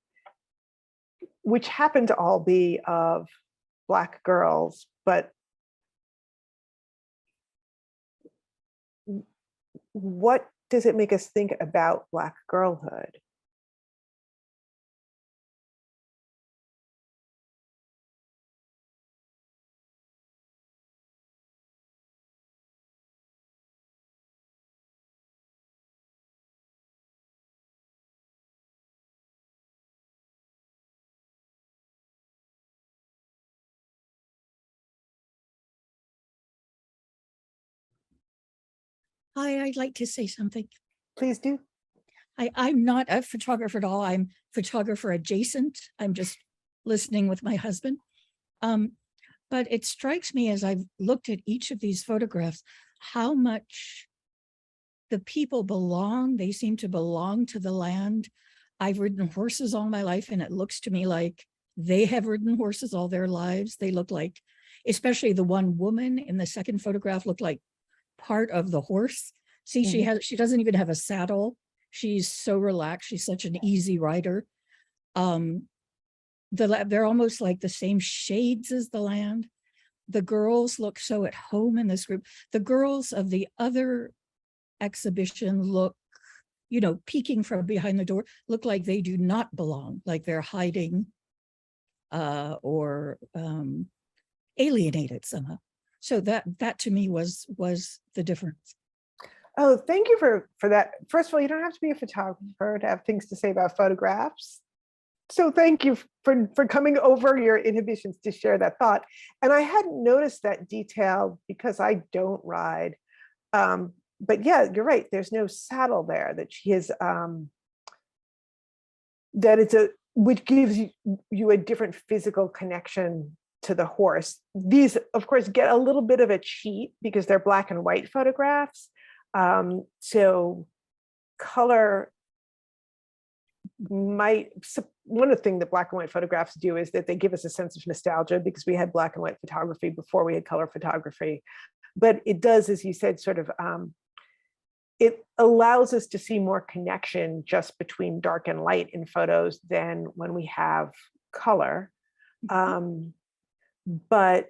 which happen to all be of Black girls, but what does it make us think about Black girlhood? Hi, I'd like to say something. Please do. I'm not a photographer at all. I'm photographer adjacent. I'm just listening with my husband. But it strikes me as I've looked at each of these photographs, how much the people belong. They seem to belong to the land. I've ridden horses all my life, and it looks to me like they have ridden horses all their lives. They look like, especially the one woman in the second photograph, looked like part of the horse. See, she doesn't even have a saddle. She's so relaxed. She's such an easy rider. They're almost like the same shades as the land. The girls look so at home in this group. The girls of the other exhibition look, peeking from behind the door, look like they do not belong, like they're hiding or alienated somehow. So that to me was the difference. Oh, thank you for that. First of all, you don't have to be a photographer to have things to say about photographs. So thank you for coming over your inhibitions to share that thought. And I hadn't noticed that detail because I don't ride. But yeah, you're right. There's no saddle there, that she is, which gives you a different physical connection to the horse. These, of course, get a little bit of a cheat because they're black and white photographs, So color one of the things that black and white photographs do is that they give us a sense of nostalgia, because we had black and white photography before we had color photography. But it does, as you said, sort of, it allows us to see more connection just between dark and light in photos than when we have color. But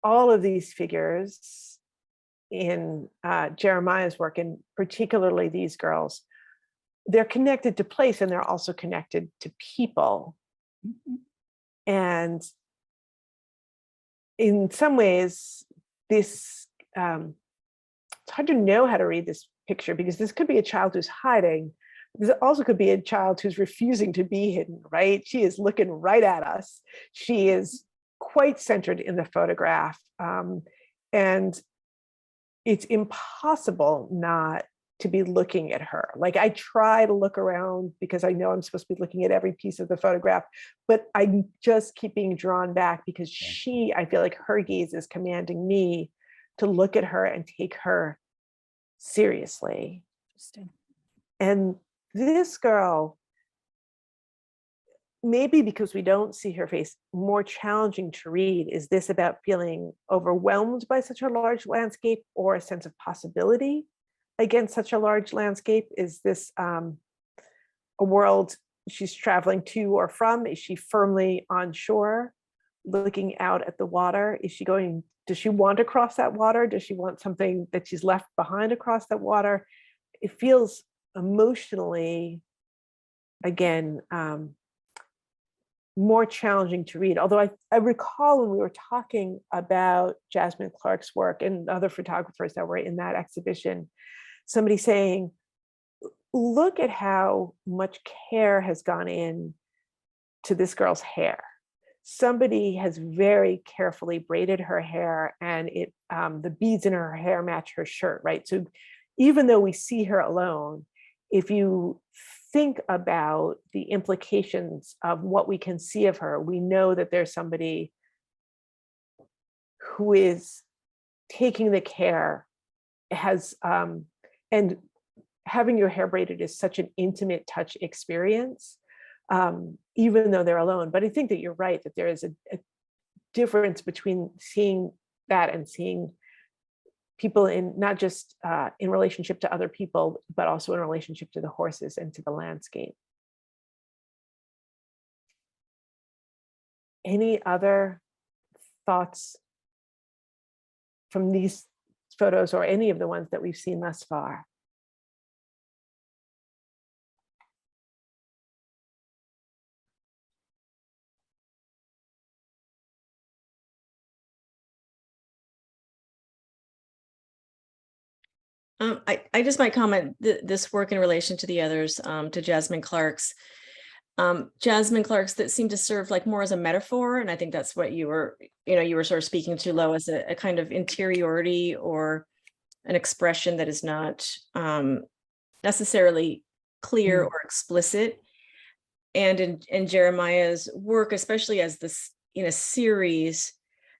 all of these figures in Jeremiah's work, and particularly these girls, they're connected to place, and they're also connected to people. And in some ways, this, it's hard to know how to read this picture, because this could be a child who's hiding. This also could be a child who's refusing to be hidden, right? She is looking right at us. She is quite centered in the photograph. And it's impossible not to be looking at her. Like, I try to look around because I know I'm supposed to be looking at every piece of the photograph, but I just keep being drawn back, because I feel like her gaze is commanding me to look at her and take her seriously. Interesting. And this girl, maybe because we don't see her face, more challenging to read. Is this about feeling overwhelmed by such a large landscape, or a sense of possibility against such a large landscape? Is this a world she's traveling to or from? Is she firmly on shore, looking out at the water? Does she want to cross that water? Does she want something that she's left behind across that water? It feels emotionally, again, more challenging to read. Although I recall when we were talking about Jasmine Clark's work and other photographers that were in that exhibition, somebody saying, look at how much care has gone in to this girl's hair. Somebody has very carefully braided her hair, and the beads in her hair match her shirt, right? So even though we see her alone, if you think about the implications of what we can see of her, we know that there's somebody who is taking the care, and having your hair braided is such an intimate touch experience, even though they're alone. But I think that you're right, that there is a difference between seeing that and seeing people in not just in relationship to other people, but also in relationship to the horses and to the landscape. Any other thoughts from these photos, or any of the ones that we've seen thus far? I just might comment this work in relation to the others, to Jasmine Clark's. Jasmine Clark's that seemed to serve like more as a metaphor, and I think that's what you were sort of speaking to, Lois, a kind of interiority or an expression that is not necessarily clear or explicit. And in Jeremiah's work, especially as this in a series,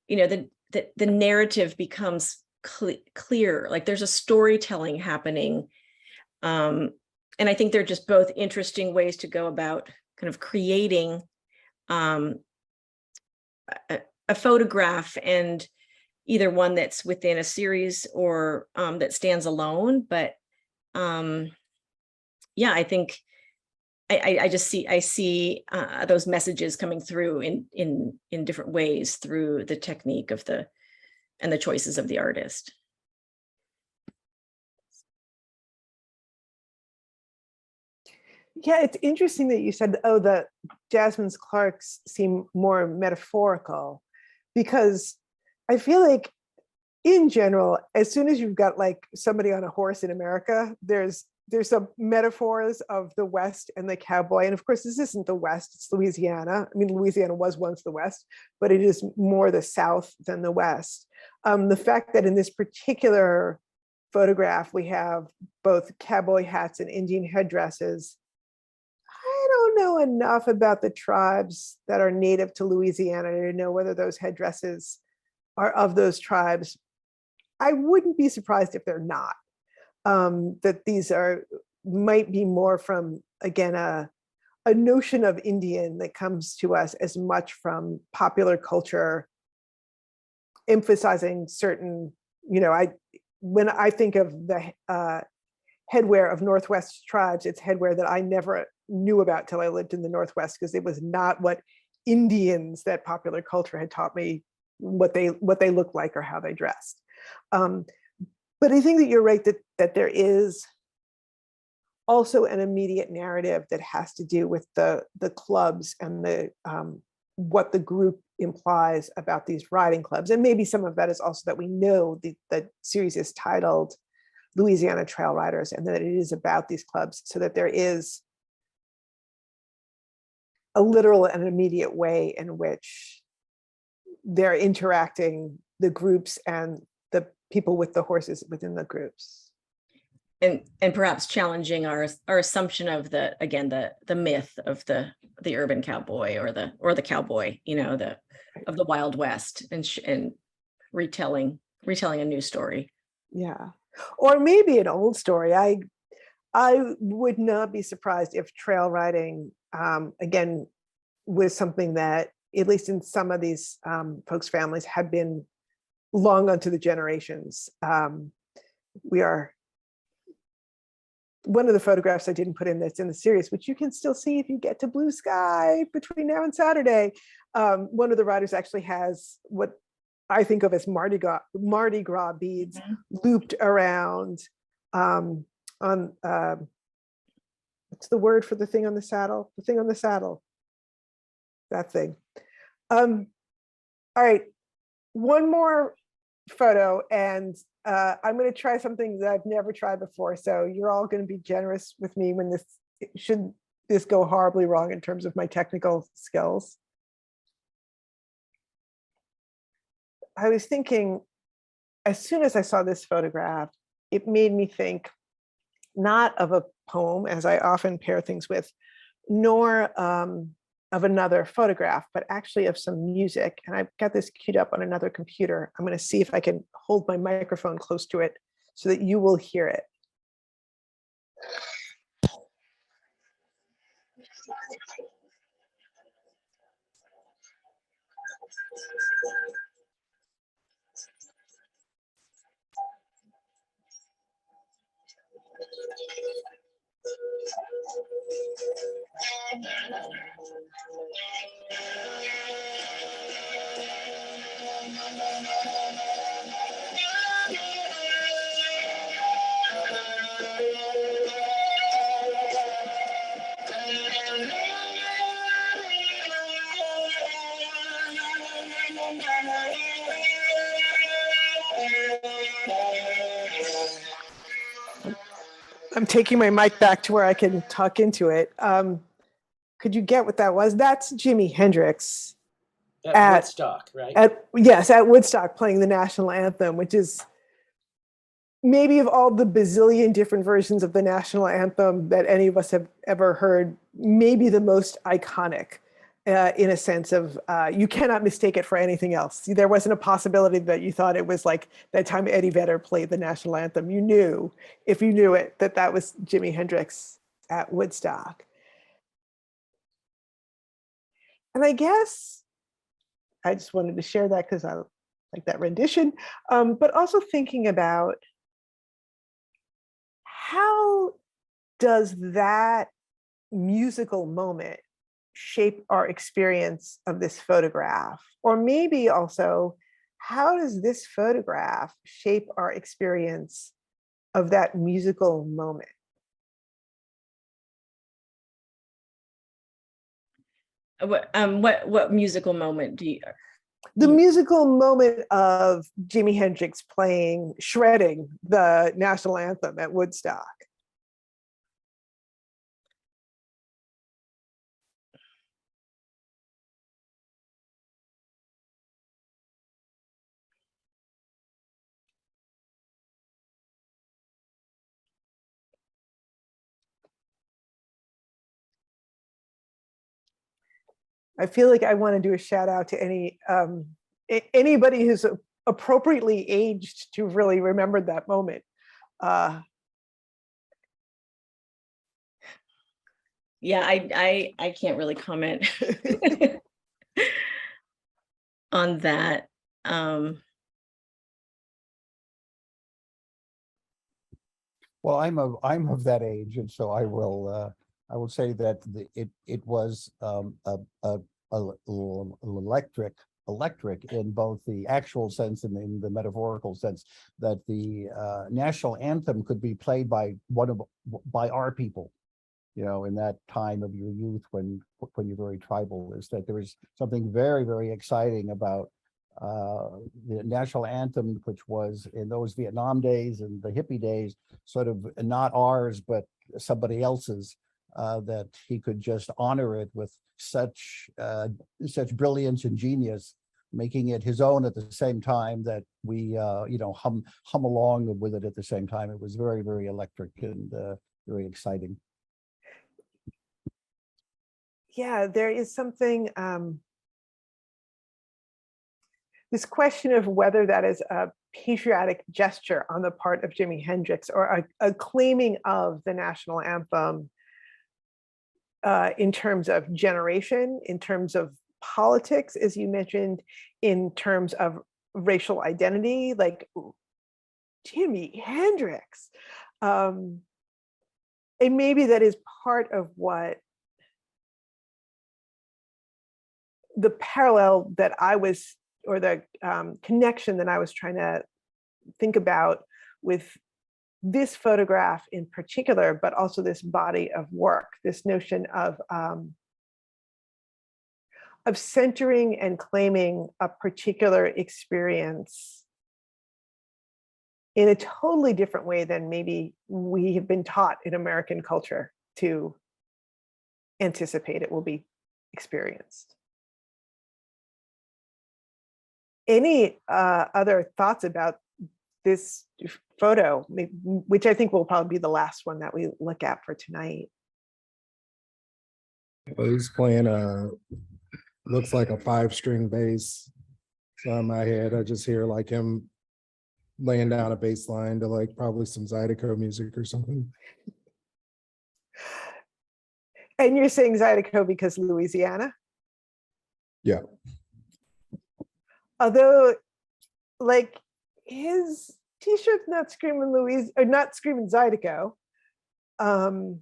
the narrative becomes clear, like there's a storytelling happening. And I think they're just both interesting ways to go about kind of creating a photograph, and either one that's within a series or that stands alone. But yeah, I think I see those messages coming through in different ways through the technique of the choices of the artist. Yeah, it's interesting that you said, oh, the Jasmine Clark's seem more metaphorical, because I feel like in general, as soon as you've got like somebody on a horse in America, there's some metaphors of the West and the cowboy. And of course, this isn't the West, it's Louisiana. I mean, Louisiana was once the West, but it is more the South than the West. The fact that in this particular photograph, we have both cowboy hats and Indian headdresses. I don't know enough about the tribes that are native to Louisiana to know whether those headdresses are of those tribes. I wouldn't be surprised if they're not. that these might be more from, again, a notion of Indian that comes to us as much from popular culture, emphasizing certain, when I think of the headwear of Northwest tribes, it's headwear that I never knew about till I lived in the Northwest, because it was not what Indians that popular culture had taught me what they looked like or how they dressed. But I think that you're right that there is also an immediate narrative that has to do with the clubs and the what the group implies about these riding clubs. And maybe some of that is also that we know the series is titled Louisiana Trail Riders, and that it is about these clubs, so that there is a literal and immediate way in which they're interacting, the groups and the people with the horses within the groups. And perhaps challenging our assumption of the myth of the urban cowboy or the cowboy, of the Wild West, and retelling a new story. Yeah, or maybe an old story. I would not be surprised if trail riding, again, was something that, at least in some of these folks' families, had been long onto the generations. One of the photographs I didn't put in that's in the series, which you can still see if you get to Blue Sky between now and Saturday, one of the riders actually has what I think of as Mardi Gras beads looped around on what's the word for the thing on the saddle? The thing on the saddle. That thing. All right, one more photo, and I'm going to try something that I've never tried before. So you're all going to be generous with me when this go horribly wrong in terms of my technical skills. I was thinking, as soon as I saw this photograph, it made me think not of a poem, as I often pair things with, nor of another photograph, but actually of some music. And I've got this queued up on another computer. I'm going to see if I can hold my microphone close to it so that you will hear it. I'm taking my mic back to where I can talk into it. Could you get what that was? That's Jimi Hendrix At Woodstock, right? At Woodstock, playing the national anthem, which is maybe, of all the bazillion different versions of the national anthem that any of us have ever heard, maybe the most iconic, in a sense of you cannot mistake it for anything else. There wasn't a possibility that you thought it was like that time Eddie Vedder played the national anthem. You knew, if you knew it, that was Jimi Hendrix at Woodstock. And I guess I just wanted to share that because I like that rendition, but also thinking about how does that musical moment shape our experience of this photograph? Or maybe also, how does this photograph shape our experience of that musical moment? What musical moment do you? The musical moment of Jimi Hendrix shredding the national anthem at Woodstock. I feel like I want to do a shout out to anybody who's appropriately aged to really remember that moment. Yeah, I can't really comment on that. Well, I'm of that age, and so I will say that it was electric in both the actual sense and in the metaphorical sense, that the national anthem could be played by by our people, you know, in that time of your youth when you're very tribal. Is that there was something very, very exciting about the national anthem, which was in those Vietnam days and the hippie days, sort of not ours, but somebody else's, that he could just honor it with such brilliance and genius, making it his own at the same time that we, you know, hum along with it at the same time. It was very, very electric and very exciting. Yeah, there is something, this question of whether that is a patriotic gesture on the part of Jimi Hendrix or a claiming of the national anthem in terms of generation, in terms of politics, as you mentioned, in terms of racial identity, like Jimi Hendrix. And maybe that is part of what the parallel that I was, or the connection that I was trying to think about with this photograph in particular, but also this body of work, this notion of centering and claiming a particular experience in a totally different way than maybe we have been taught in American culture to anticipate it will be experienced. Any other thoughts about this photo, which I think will probably be the last one that we look at for tonight? Well, he's playing looks like a 5-string bass. So in my head, I just hear like him laying down a bass line to like probably some Zydeco music or something. And you're saying Zydeco because Louisiana? Yeah. Although, like, his t-shirt's not screaming Louise, or not screaming Zydeco. I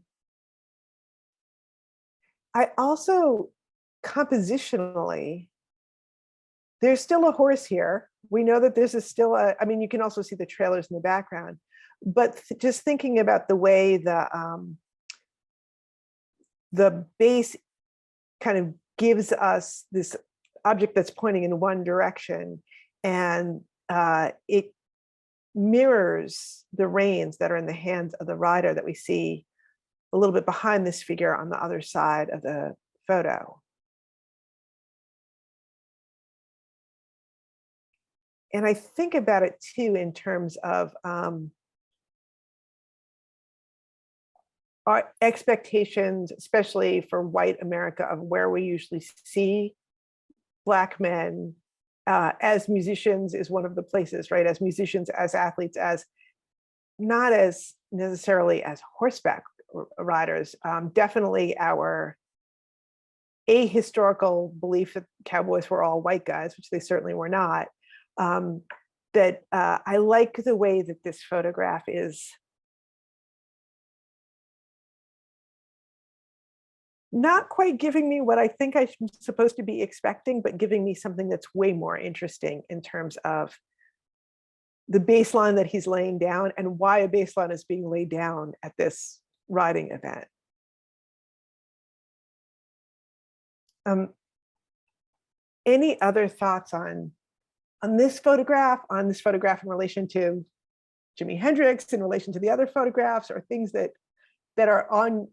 also, compositionally, there's still a horse here. We know that there's still a, I mean, you can also see the trailers in the background, but just thinking about the way the bass kind of gives us this object that's pointing in one direction, and it mirrors the reins that are in the hands of the rider that we see a little bit behind this figure on the other side of the photo. And I think about it too in terms of our expectations, especially for white America, of where we usually see Black men as musicians is one of the places, right? As musicians, as athletes, as not as necessarily as horseback riders. Definitely our ahistorical belief that cowboys were all white guys, which they certainly were not. That I like the way that this photograph is not quite giving me what I think I'm supposed to be expecting, but giving me something that's way more interesting in terms of the baseline that he's laying down and why a baseline is being laid down at this riding event. Any other thoughts on this photograph in relation to Jimi Hendrix, in relation to the other photographs, or things that are on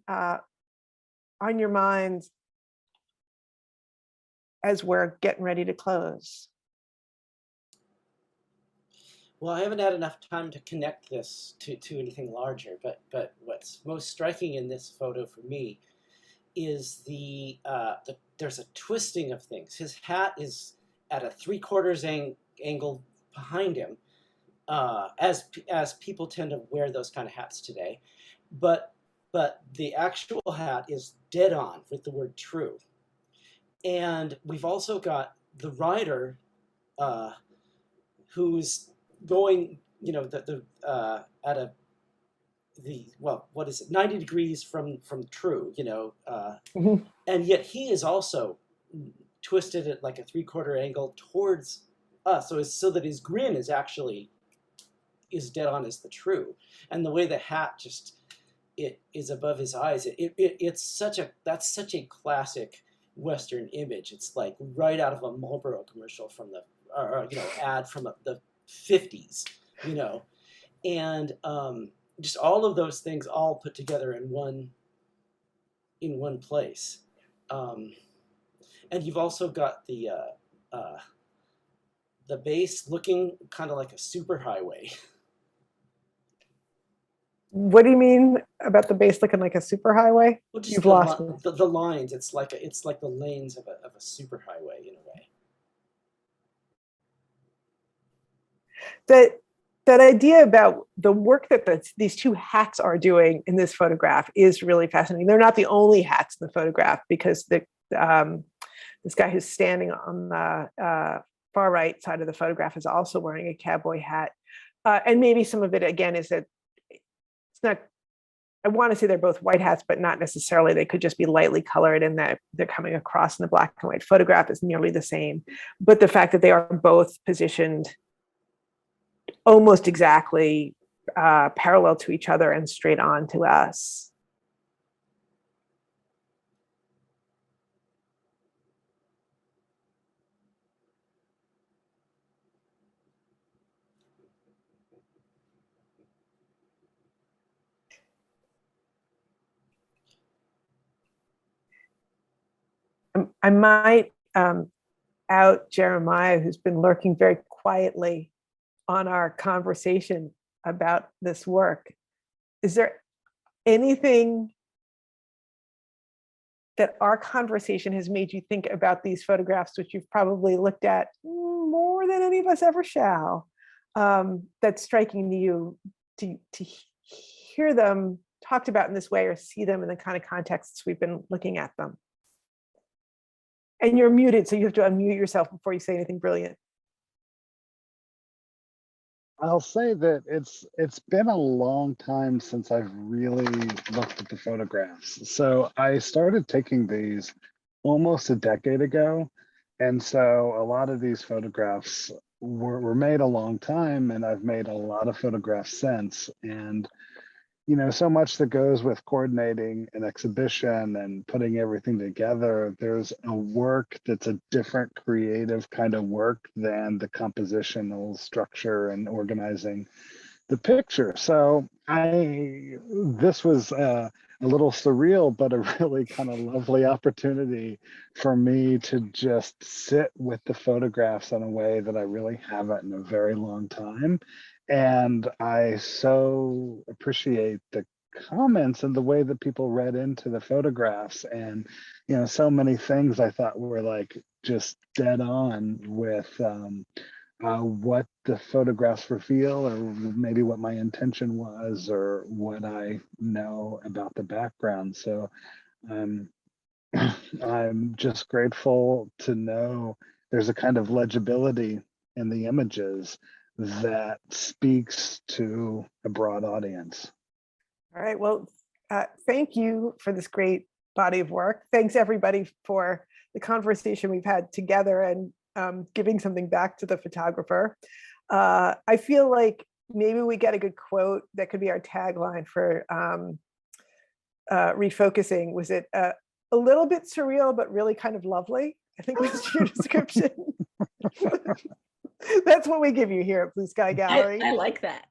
your minds as we're getting ready to close? Well, I haven't had enough time to connect this to anything larger, but what's most striking in this photo for me is there's a twisting of things. His hat is at a 3/4 angle behind him, as people tend to wear those kind of hats today. But but the actual hat is dead on with the word true. And we've also got the rider who's going, at what is it, 90 degrees from true, Mhm. and yet he is also twisted at like a 3/4 angle towards us, so that his grin is actually is dead on as the true, and the way the hat just it is above his eyes. It's that's such a classic Western image. It's like right out of a Marlboro commercial from the ad from the 50s, and just all of those things all put together in one place. And you've also got the base looking kind of like a superhighway. What do you mean about the base looking like a superhighway? Well, just You've lost me. the lines. It's like the lanes of a superhighway in a way. That idea about the work that these two hats are doing in this photograph is really fascinating. They're not the only hats in the photograph, because this guy who's standing on the far right side of the photograph is also wearing a cowboy hat. And maybe some of it, again, is that it's not, I want to say they're both white hats, but not necessarily. They could just be lightly colored, and that they're coming across in the black and white photograph is nearly the same. But the fact that they are both positioned almost exactly parallel to each other and straight on to us. I might out Jeremiah, who's been lurking very quietly on our conversation about this work. Is there anything that our conversation has made you think about these photographs, which you've probably looked at more than any of us ever shall, that's striking to you to hear them talked about in this way, or see them in the kind of contexts we've been looking at them? And you're muted, so you have to unmute yourself before you say anything brilliant. I'll say that it's been a long time since I've really looked at the photographs. So I started taking these almost a decade ago. And so a lot of these photographs were made a long time, and I've made a lot of photographs since. And so much that goes with coordinating an exhibition and putting everything together. There's a work that's a different creative kind of work than the compositional structure and organizing the picture. So this was a little surreal, but a really kind of lovely opportunity for me to just sit with the photographs in a way that I really haven't in a very long time. And I so appreciate the comments and the way that people read into the photographs. And, so many things I thought were like just dead on with what the photographs reveal, or maybe what my intention was, or what I know about the background. So I'm just grateful to know there's a kind of legibility in the images that speaks to a broad audience. All right, well, thank you for this great body of work. Thanks everybody for the conversation we've had together, and giving something back to the photographer. I feel like maybe we get a good quote that could be our tagline for Refocusing. Was it a little bit surreal, but really kind of lovely? I think was your description. That's what we give you here at Blue Sky Gallery. I like that.